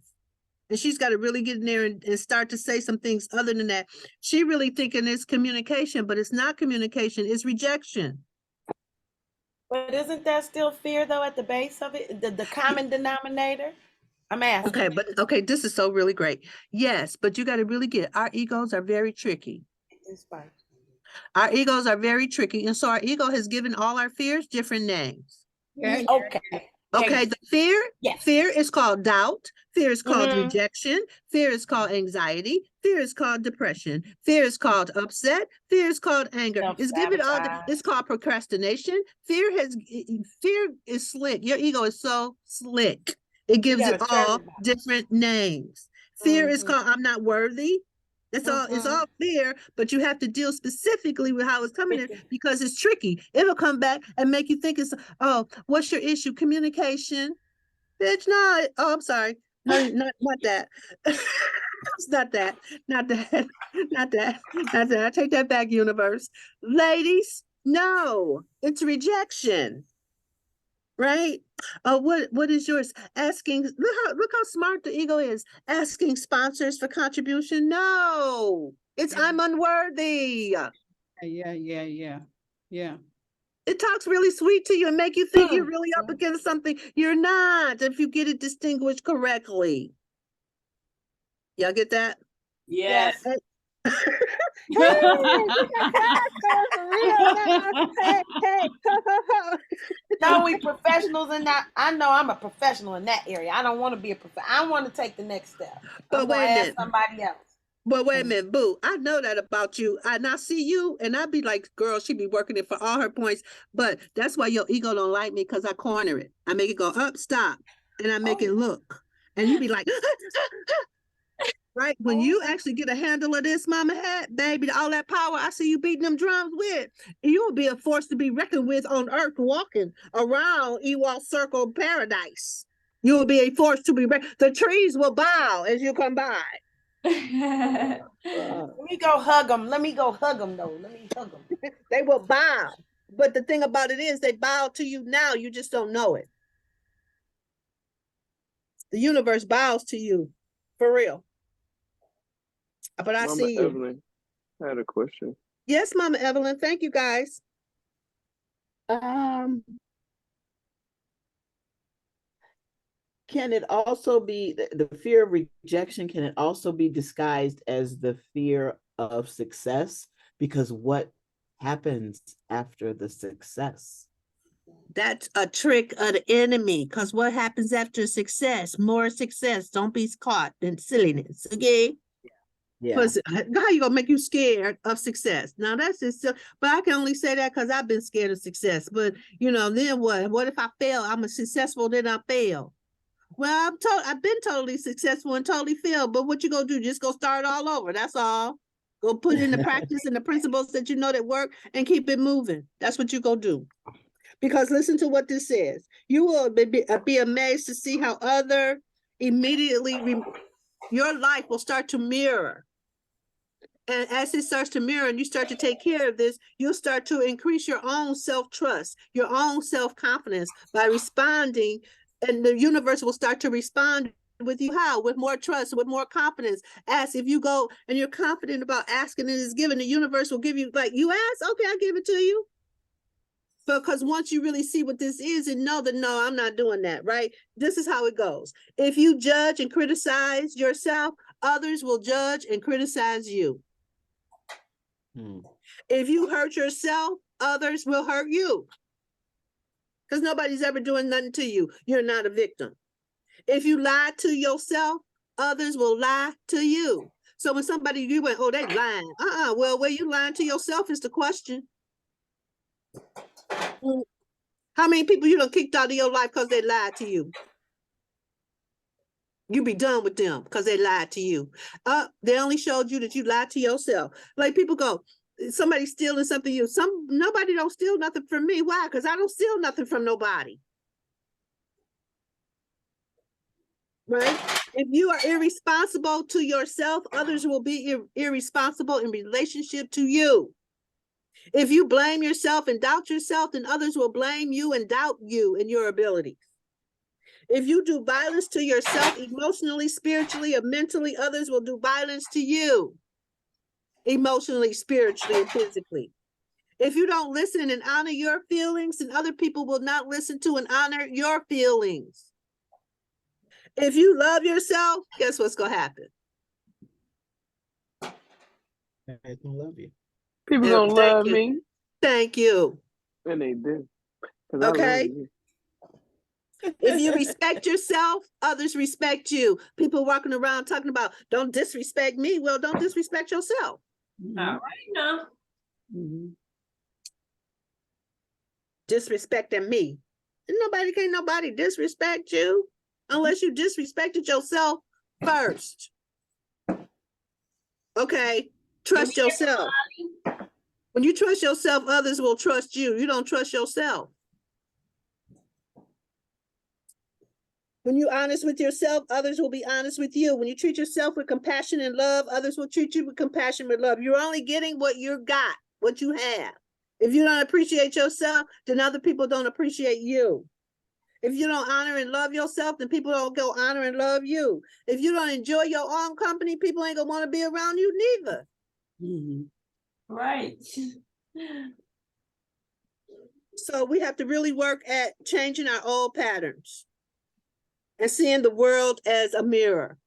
And she's got to really get in there and start to say some things other than that. She really thinking it's communication, but it's not communication, it's rejection. But isn't there still fear though at the base of it? The common denominator? I'm asking. Okay, this is so really great. Yes, but you got to really get, our egos are very tricky. It's fine. Our egos are very tricky. And so our ego has given all our fears different names. Okay. Okay, the fear is called doubt. Fear is called rejection. Fear is called anxiety. Fear is called depression. Fear is called upset. Fear is called anger. It's given all it's called procrastination. Fear is slick. Your ego is so slick. It gives it all different names. Fear is called I'm not worthy. That's all. It's all fear, but you have to deal specifically with how it's coming in, because it's tricky. It'll come back and make you think it's, oh, what's your issue? Communication. Bitch, no. Oh, I'm sorry. No, not that. It's not that. Not that. Not that. Not that. I take that back, universe. Ladies, no. It's rejection. Right? What is yours? Asking, look how smart the ego is. Asking sponsors for contribution. No, it's I'm unworthy. Yeah. It talks really sweet to you and make you think you're really up against something. You're not, if you get it distinguished correctly. Y'all get that? Yes. Hey, No, we professionals in that. I know I'm a professional in that area. I don't want to be a professional. I want to take the next step. But I'm gonna wait a ask minute. somebody else. But wait a minute, boo. I know that about you. And I see you, and I be like, girl, she be working it for all her points. But that's why your ego don't like me, because I corner it. I make it go up, stop, and I make it look. And you be like, right? When you actually get a handle of this, mama hat, baby, all that power I see you beating them drums with, you will be a force to be reckoned with on earth, walking around Ewald Circle paradise. You will be a force to be reckoned. The trees will bow as you come by. Let me go hug them. Let me go hug them, though. Let me hug them. They will bow. But the thing about it is, they bow to you now. You just don't know it. The universe bows to you, for real. But I Mama see you. Evelyn, I had a question. Yes, Mama Evelyn. Thank you, guys. Can it also be the fear of rejection? Can it also be disguised as the fear of success? Because what happens after the success? That's a trick of the enemy. Because what happens after success? More success. Don't be caught in silliness. Okay. Yeah. Because how you gonna make you scared of success? Now that's just, but I can only say that because I've been scared of success. But you know, then what? What if I fail? I'm a successful, then I fail. Well, I've been totally successful and totally failed. But what you gonna do? Just go start all over. That's all. Go put in the practice and the principles that you know that work and keep it moving. That's what you go do. Because listen to what this says. You will be amazed to see how other immediately your life will start to mirror. And as it starts to mirror and you start to take care of this, you'll start to increase your own self-trust, your own self-confidence by responding, and the universe will start to respond with you. How? With more trust, with more confidence. As if you go and you're confident about asking and it's given, the universe will give you, like, you ask, okay, I'll give it to you. Because once you really see what this is and know that, no, I'm not doing that, right? This is how it goes. If you judge and criticize yourself, others will judge and criticize you. If you hurt yourself, others will hurt you. Because nobody's ever doing nothing to you. You're not a victim. If you lie to yourself, others will lie to you. So when somebody, you went, oh, they lying. Well, where you lying to yourself is the question. How many people you done kicked out of your life because they lied to you? You be done with them because they lied to you. They only showed you that you lied to yourself. Like people go, somebody stealing something nobody don't steal nothing from me. Why? Because I don't steal nothing from nobody. Right? If you are irresponsible to yourself, others will be irresponsible in relationship to you. If you blame yourself and doubt yourself, then others will blame you and doubt you and your abilities. If you do violence to yourself emotionally, spiritually, or mentally, others will do violence to you emotionally, spiritually, and physically. If you don't listen and honor your feelings, then other people will not listen to and honor your feelings. If you love yourself, guess what's going to happen? I don't love you. People gonna love me. Thank you. And they do. Okay. If you respect yourself, others respect you. People walking around talking about, don't disrespect me. Well, don't disrespect yourself. All right now. Disrespecting me. Can't nobody disrespect you unless you disrespected yourself first. Okay. Trust yourself. When you trust yourself, others will trust you. You don't trust yourself. When you're honest with yourself, others will be honest with you. When you treat yourself with compassion and love, others will treat you with compassion and love. You're only getting what you got, what you have. If you don't appreciate yourself, then other people don't appreciate you. If you don't honor and love yourself, then people don't go honor and love you. If you don't enjoy your own company, people ain't gonna want to be around you neither. Right. So we have to really work at changing our old patterns and seeing the world as a mirror.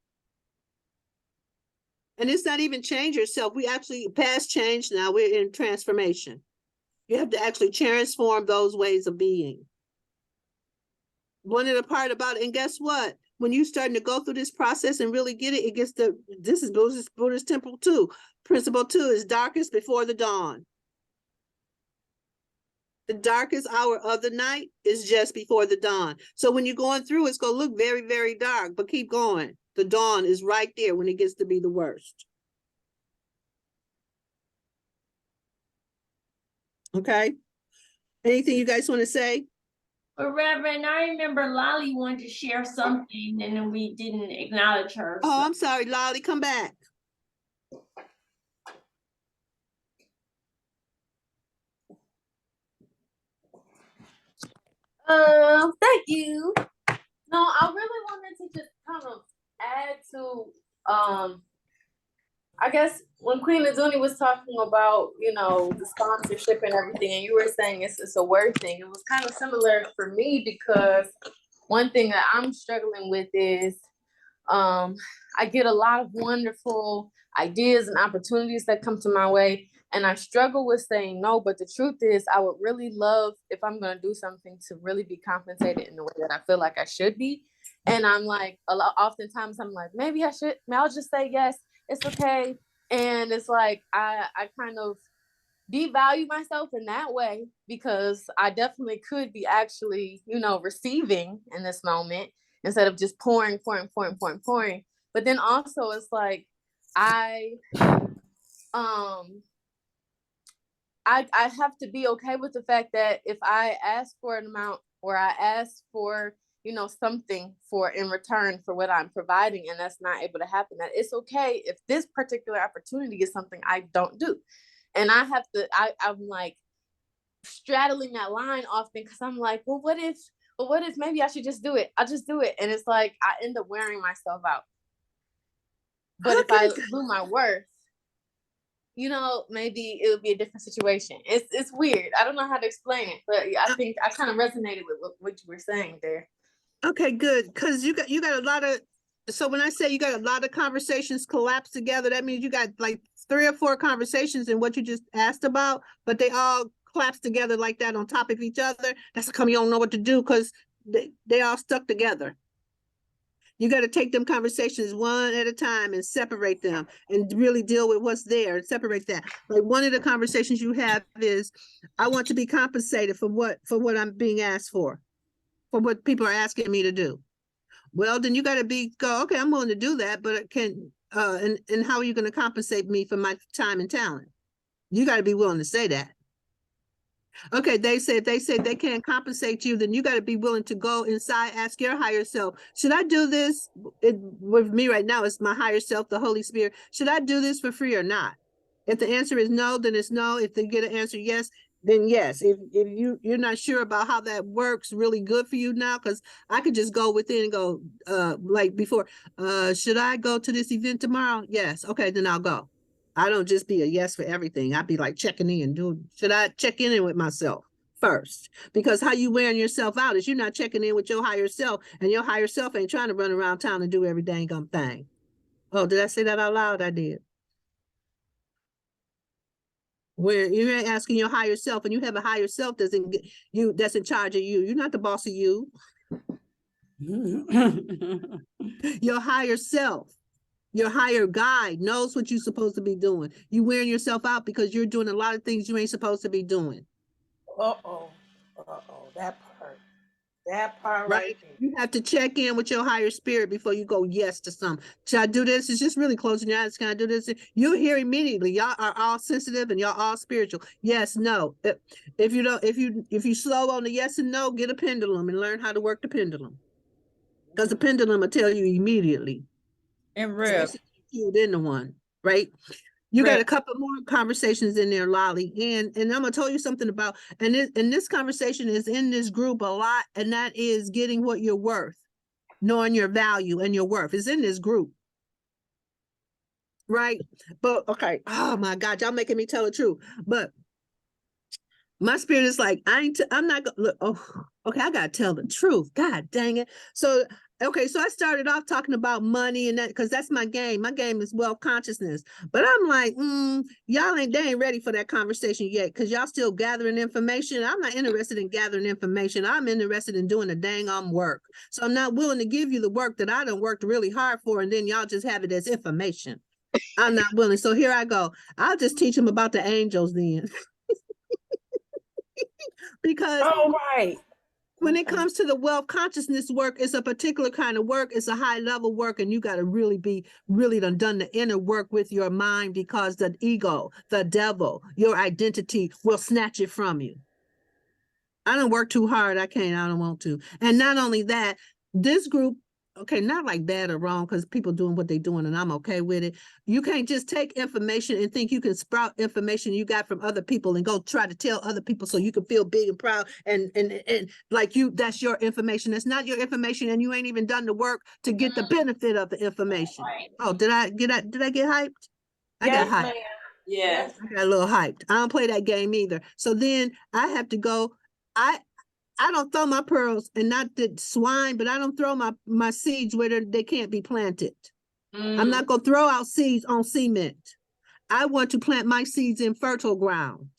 And it's not even change yourself. We actually past change now. We're in transformation. You have to actually transform those ways of being. One of the part about it, and guess what? when you starting to go through this process and really get it, it gets to, this is Buddhist temple too. Principle 2 is darkest before the dawn. The darkest hour of the night is just before the dawn. So when you're going through, it's going to look very, very dark, but keep going. The dawn is right there when it gets to be the worst. Okay. Anything you guys want to say? Well, Reverend, I remember Lolly wanted to share something and then we didn't acknowledge her. Oh, I'm sorry, Lolly, come back. Thank you. No, I really wanted to just kind of add to I guess when Queen Azuni was talking about, you know, the sponsorship and everything, and you were saying it's a word thing, it was kind of similar for me because one thing that I'm struggling with is I get a lot of wonderful ideas and opportunities that come to my way, and I struggle with saying no, but the truth is I would really love, if I'm going to do something, to really be compensated in the way that I feel like I should be. And I'm like, oftentimes I'm like, maybe I'll just say yes, it's okay. And it's like, I kind of devalue myself in that way because I definitely could be actually, you know, receiving in this moment instead of just pouring. But then also it's like, I have to be okay with the fact that if I ask for an amount or I ask for, you know, something for in return for what I'm providing and that's not able to happen, that it's okay if this particular opportunity is something I don't do. And I have to, I'm like straddling that line often because I'm like, well, what if maybe I should just do it? I'll just do it. And it's like, I end up wearing myself out. But if I do my worth, you know, maybe it would be a different situation. It's weird. I don't know how to explain it, but I think I kind of resonated with what you were saying there. Okay, good. Because you got a lot of, so when I say you got a lot of conversations collapsed together, that means you got like 3 or 4 conversations in what you just asked about, but they all collapse together like that on top of each other. That's how come you don't know what to do because they all stuck together. You got to take them conversations one at a time and separate them and really deal with what's there and separate that. Like one of the conversations you have is, I want to be compensated for what I'm being asked for what people are asking me to do. Well, then you got to go, okay, I'm willing to do that, but and how are you going to compensate me for my time and talent? You got to be willing to say that. Okay, if they say they can't compensate you, then you got to be willing to go inside, ask your higher self, should I do this? With me right now, it's my higher self, the Holy Spirit. Should I do this for free or not? If the answer is no, then it's no. If they get an answer yes, then yes. If you're not sure about how that works really good for you now, because I could just go within and go, like before, should I go to this event tomorrow? Yes. Okay, then I'll go. I don't just be a yes for everything. I'd be like checking in, should I check in with myself first? Because how you wearing yourself out is you're not checking in with your higher self, and your higher self ain't trying to run around town and do every dang gum thing. Oh, did I say that out loud? I did. Where you're asking your higher self, and you have a higher self that's in charge of you. You're not the boss of you. Your higher self, your higher guide knows what you're supposed to be doing. You wearing yourself out because you're doing a lot of things you ain't supposed to be doing. That part right there. You have to check in with your higher spirit before you go yes to something. Should I do this? It's just really closing your eyes. Can I do this? You'll hear immediately. Y'all are all sensitive and y'all all spiritual. Yes, no. If you slow on the yes and no, get a pendulum and learn how to work the pendulum. Because the pendulum will tell you immediately. And Rev. In the one, right? You got a couple more conversations in there, Lolly, and I'm gonna tell you something about, and this conversation is in this group a lot, and that is getting what you're worth, knowing your value and your worth is in this group, right? But okay, oh my God, y'all making me tell the truth, but my spirit is like, I'm not gonna look. Oh, okay, I gotta tell the truth. God dang it! So okay, so I started off talking about money and that because that's my game. My game is wealth consciousness. But I'm like, they ain't ready for that conversation yet because y'all still gathering information. I'm not interested in gathering information. I'm interested in doing the dang work. So I'm not willing to give you the work that I done worked really hard for, and then y'all just have it as information. I'm not willing. So here I go. I'll just teach them about the angels then. Because when it comes to the wealth consciousness work, it's a particular kind of work. It's a high level work, and you got to really done the inner work with your mind, because the ego, the devil, your identity will snatch it from you. I don't work too hard. I don't want to. And not only that, this group, okay, not like bad or wrong, because people doing what they're doing and I'm okay with it. You can't just take information and think you can sprout information you got from other people and go try to tell other people so you can feel big and proud and like that's your information. That's not your information, and you ain't even done the work to get the benefit of the information. Oh, did I get hyped? I got hyped. Yes. I got a little hyped. I don't play that game either. So then I have to go. I don't throw my pearls, and not the swine, but I don't throw my seeds where they can't be planted. I'm not going to throw out seeds on cement. I want to plant my seeds in fertile ground.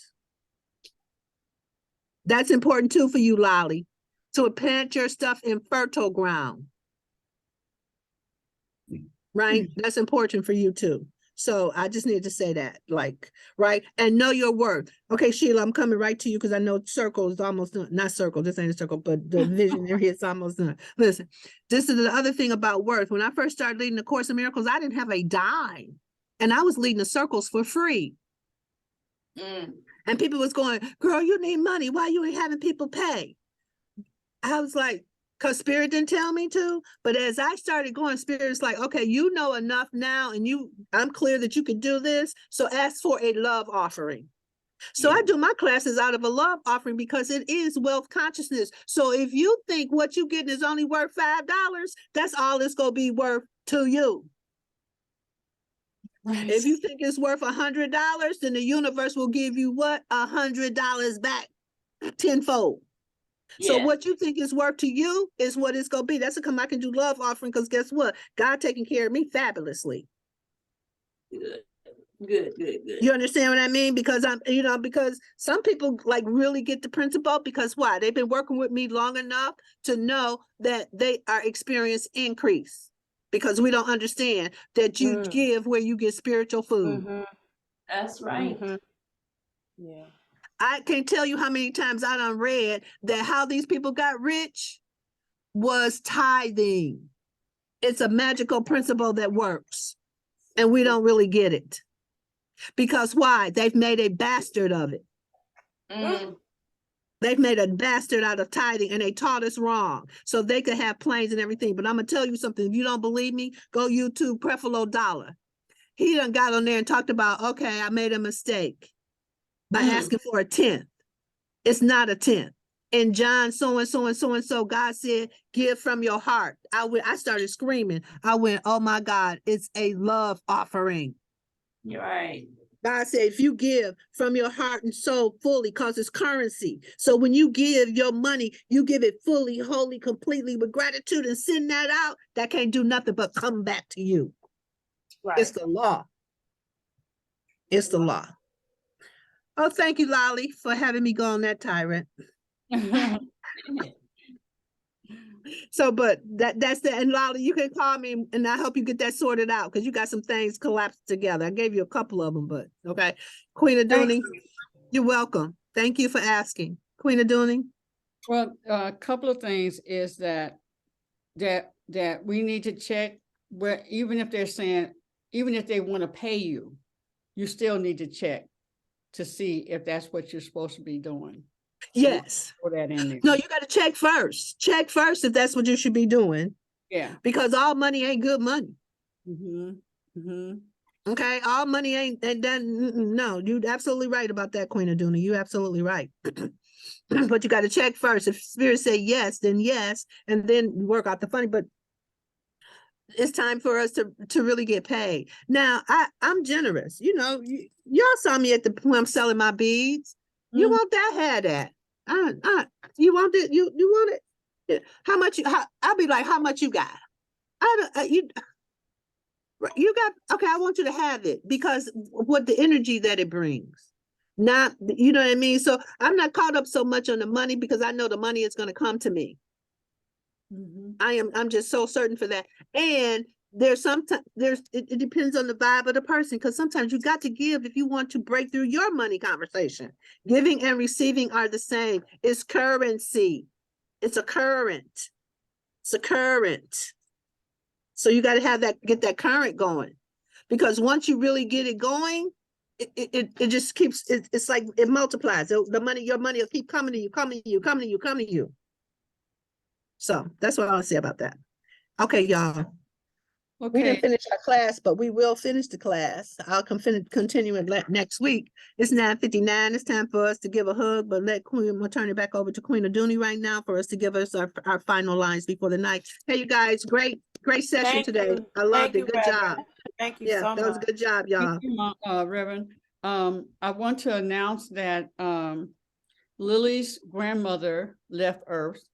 That's important too for you, Lolly, to plant your stuff in fertile ground. Right? That's important for you too. So I just need to say that, right? And know your worth. Okay, Sheila, I'm coming right to you because I know circle is almost done. Not circle, this ain't a circle, but the visionary is almost done. Listen, this is the other thing about worth. When I first started leading the Course in Miracles, I didn't have a dime. And I was leading the circles for free. And people was going, girl, you need money. Why you ain't having people pay? I was like, because Spirit didn't tell me to. But as I started going, Spirit's like, okay, you know enough now, and I'm clear that you can do this. So ask for a love offering. So I do my classes out of a love offering because it is wealth consciousness. So if you think what you getting is only worth $5, that's all it's going to be worth to you. Right. If you think it's worth $100, then the universe will give you what? $100 back tenfold. So what you think is worth to you is what it's going to be. That's how come I can do love offering, because guess what? God taking care of me fabulously. Good. You understand what I mean? Because because some people really get the principle, because why? They've been working with me long enough to know that they are experiencing increase, because we don't understand that you give where you get spiritual food. That's right. Yeah. I can't tell you how many times I done read that how these people got rich was tithing. It's a magical principle that works, and we don't really get it. Because why? They've made a bastard of it. They've made a bastard out of tithing, and they taught us wrong so they could have planes and everything. But I'm going to tell you something. If you don't believe me, go YouTube Creflo Dollar. He done got on there and talked about, okay, I made a mistake by asking for a 10th. It's not a 10th. In John so, God said, give from your heart. I started screaming. I went, oh my God, it's a love offering. You're right. God said, if you give from your heart and soul fully, because it's currency. So when you give your money, you give it fully, wholly, completely with gratitude, and send that out. That can't do nothing but come back to you. Right. It's the law. It's the law. Oh, thank you, Lolly, for having me go on that tyrant. So, but that's the, and Lolly, you can call me and I'll help you get that sorted out, because you got some things collapsed together. I gave you a couple of them, but okay. Queen Aduni, you're welcome. Thank you for asking. Queen Aduni. Well, a couple of things is that we need to check where, even if they're saying, even if they want to pay you, you still need to check to see if that's what you're supposed to be doing. Yes. Put that in there. No, you got to check first. Check first if that's what you should be doing. Yeah. Because all money ain't good money. Okay, all money ain't done. No, you're absolutely right about that, Queen Aduna. You're absolutely right. But you got to check first. If Spirit say yes, then yes, and then work out the funny. But it's time for us to really get paid. Now, I'm generous. You know, y'all saw me at when I'm selling my beads. You want that? Had that. You want it? You want it? How much? I'll be like, how much you got? I don't, you got, okay, I want you to have it because what the energy that it brings. Not, you know what I mean? So I'm not caught up so much on the money because I know the money is going to come to me. I'm just so certain for that. And it depends on the vibe of the person because sometimes you got to give if you want to break through your money conversation. Giving and receiving are the same. It's currency. It's a current. It's a current. So you got to have that, get that current going, because once you really get it going, it just keeps, it's like it multiplies. The money, your money will keep coming to you, coming to you, coming to you, coming to you. So that's what I want to say about that. Okay, y'all. We didn't finish our class, but we will finish the class. I'll continue it next week. It's 9:59. It's time for us to give a hug, but we'll turn it back over to Queen Aduni right now for us to give us our final lines before the night. Hey, you guys, great session today. I loved it. Good job. Thank you Yeah, so that was a good job, y'all. Thank you, Reverend. I want to announce that Lily's grandmother left Earth.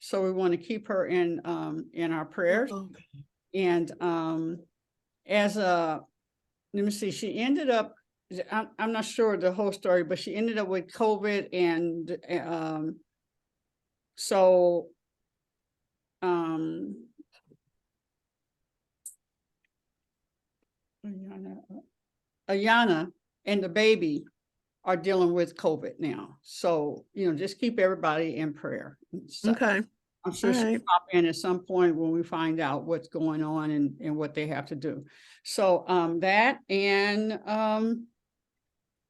So we want to keep her in our prayers. Okay. And let me see, she ended up, I'm not sure the whole story, but she ended up with COVID, and so Ayana and the baby are dealing with COVID now. So, just keep everybody in prayer. Okay. I'm sure she'll pop in at some point when we find out what's going on and what they have to do. So that, and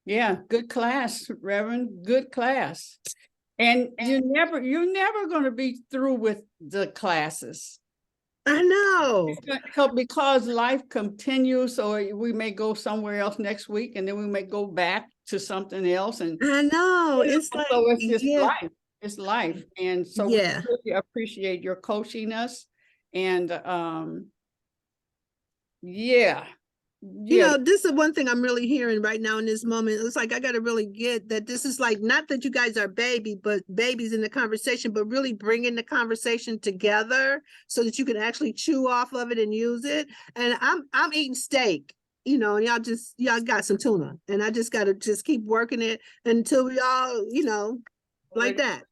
yeah, good class, Reverend, good class. And you're never going to be through with the classes. I know. Because life continues, so we may go somewhere else next week, and then we may go back to something else. And I know, it's like, so it's just life. It's life. And so we really appreciate your coaching us. And you know, this is one thing I'm really hearing right now in this moment. It's like I got to really get that this is like, not that you guys are babies in the conversation, but really bringing the conversation together so that you can actually chew off of it and use it. And I'm eating steak, and y'all got some tuna, and I just got to just keep working it until we all, like that.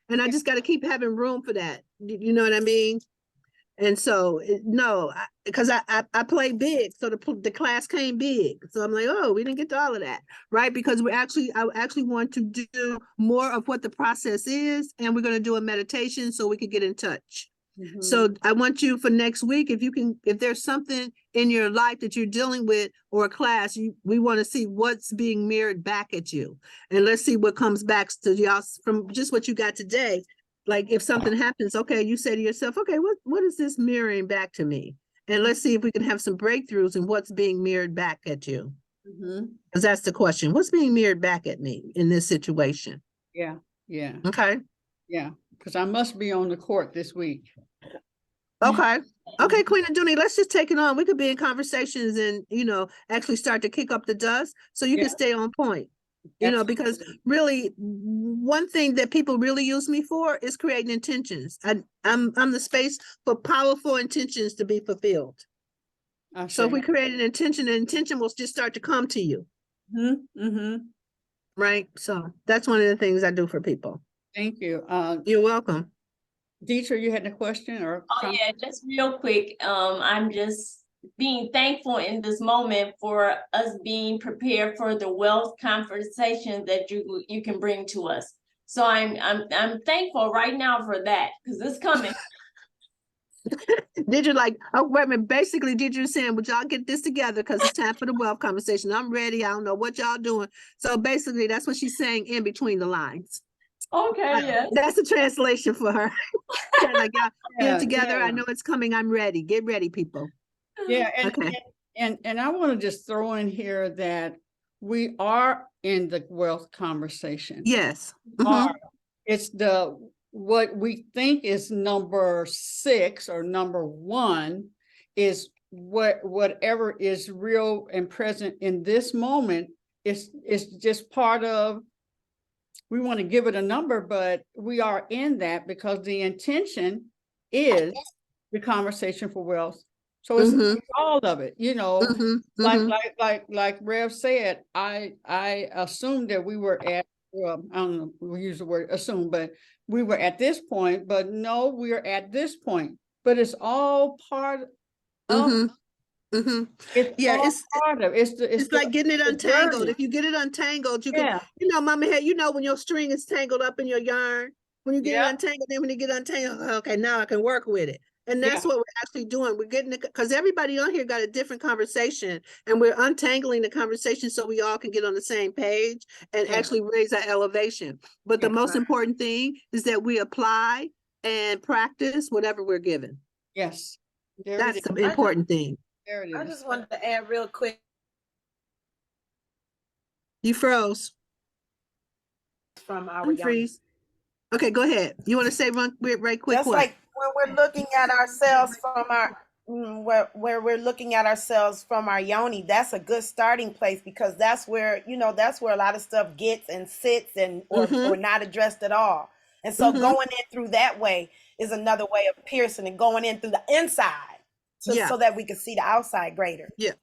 And I just got to keep having room for that. You know what I mean? And so, because I play big, so the class came big. So I'm like, oh, we didn't get to all of that, right? Because I actually want to do more of what the process is, and we're going to do a meditation so we can get in touch. So I want you for next week, if there's something in your life that you're dealing with or a class, we want to see what's being mirrored back at you. And let's see what comes back to y'all from just what you got today. Like if something happens, okay, you say to yourself, okay, what is this mirroring back to me? And let's see if we can have some breakthroughs in what's being mirrored back at you. Because that's the question. What's being mirrored back at me in this situation? Yeah. Okay. Yeah, because I must be on the court this week. Okay, Queen Aduni, let's just take it on. We could be in conversations and, actually start to kick up the dust so you can stay on point. Because really one thing that people really use me for is creating intentions. I'm the space for powerful intentions to be fulfilled. So if we create an intention, the intention will just start to come to you. Right. So that's one of the things I do for people. Thank you. You're welcome. Dietra, you had a question or? Yeah, just real quick. I'm just being thankful in this moment for us being prepared for the wealth conversation that you can bring to us. So I'm thankful right now for that because it's coming. Did you basically did you saying, would y'all get this together because it's time for the wealth conversation? I'm ready. I don't know what y'all doing. So basically that's what she's saying in between the lines. Okay, yeah. That's a translation for her. Like y'all get together. I know it's coming. I'm ready. Get ready, people. Yeah, and I want to just throw in here that we are in the wealth conversation. Yes. It's what we think is number 6 or number 1 is whatever is real and present in this moment is just part of we want to give it a number, but we are in that because the intention is the conversation for wealth. So it's all of it, you know, like Rev said, I assumed that we were at, well, I don't know, we use the word assume, but we were at this point, but no, we're at this point, but it's all part of it's part of it's like getting it untangled. journey. If you get it untangled, you Yeah. can, you know, Mama had, you know, when your string is tangled up in your yarn, when you get it untangled, then when you get untangled, okay, now I can work with it. And that's what we're actually doing. We're getting it because everybody on here got a different conversation, and we're untangling the conversation so we all can get on the same page and actually raise our elevation. But the most important thing is that we apply and practice whatever we're given. Yes. That's the important thing. There it is. I just wanted to add real quick. You froze. From our freeze. Okay, go ahead. You want to say right quick? Just like when we're looking at ourselves from our where we're looking at ourselves from our yoni, that's a good starting place because that's where, you know, that's where a lot of stuff gets and sits and or not addressed at all. And so going in through that way is another way of piercing and going in through the inside so that we can see the outside greater. Yeah.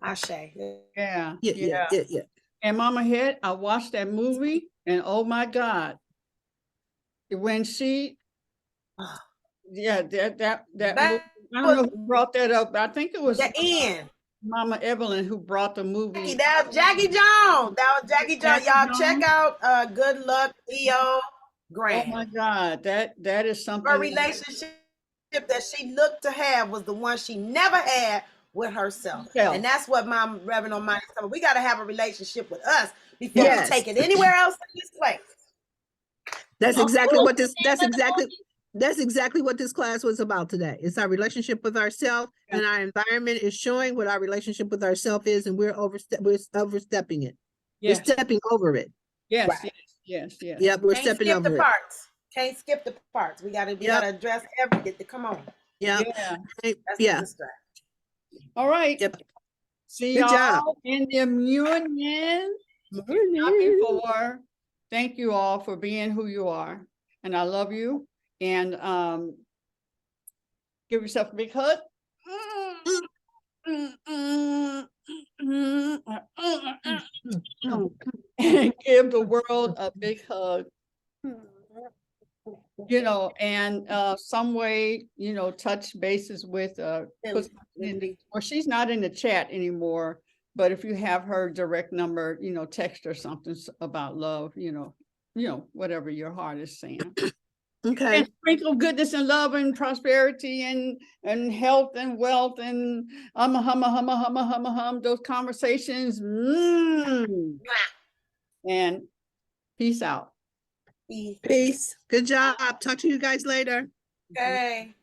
Ashe. Yeah. And Mama Head, I watched that movie and oh my God, when she, that movie, I don't know who brought that up, but I think it was the end. Mama Evelyn who brought the movie. That was Jackie Jones. That was Jackie Jones. Y'all check out Good Luck, Theo Grant. Oh my God, that is something. Her relationship that she looked to have was the one she never had with herself. And that's what Mom Reverend Omani said. We got to have a relationship with us before we take it anywhere else in this place. That's exactly what this, that's exactly what this class was about today. It's our relationship with ourselves, and our environment is showing what our relationship with ourselves is, and we're overstepping it. We're stepping over it. Yes. Yep, we're stepping over it. Can't skip the parts. We gotta address everything. Come on. All right. See y'all in the union. Before. Thank you all for being who you are. And I love you. And give yourself a big hug. And give the world a big hug. You know, and some way, you know, touch bases with or she's not in the chat anymore, but if you have her direct number, you know, text her something about love, you know, whatever your heart is saying. Okay. And sprinkle goodness and love and prosperity and health and wealth and hum, those conversations. And peace out. Peace. Good job. Talk to you guys later. Okay.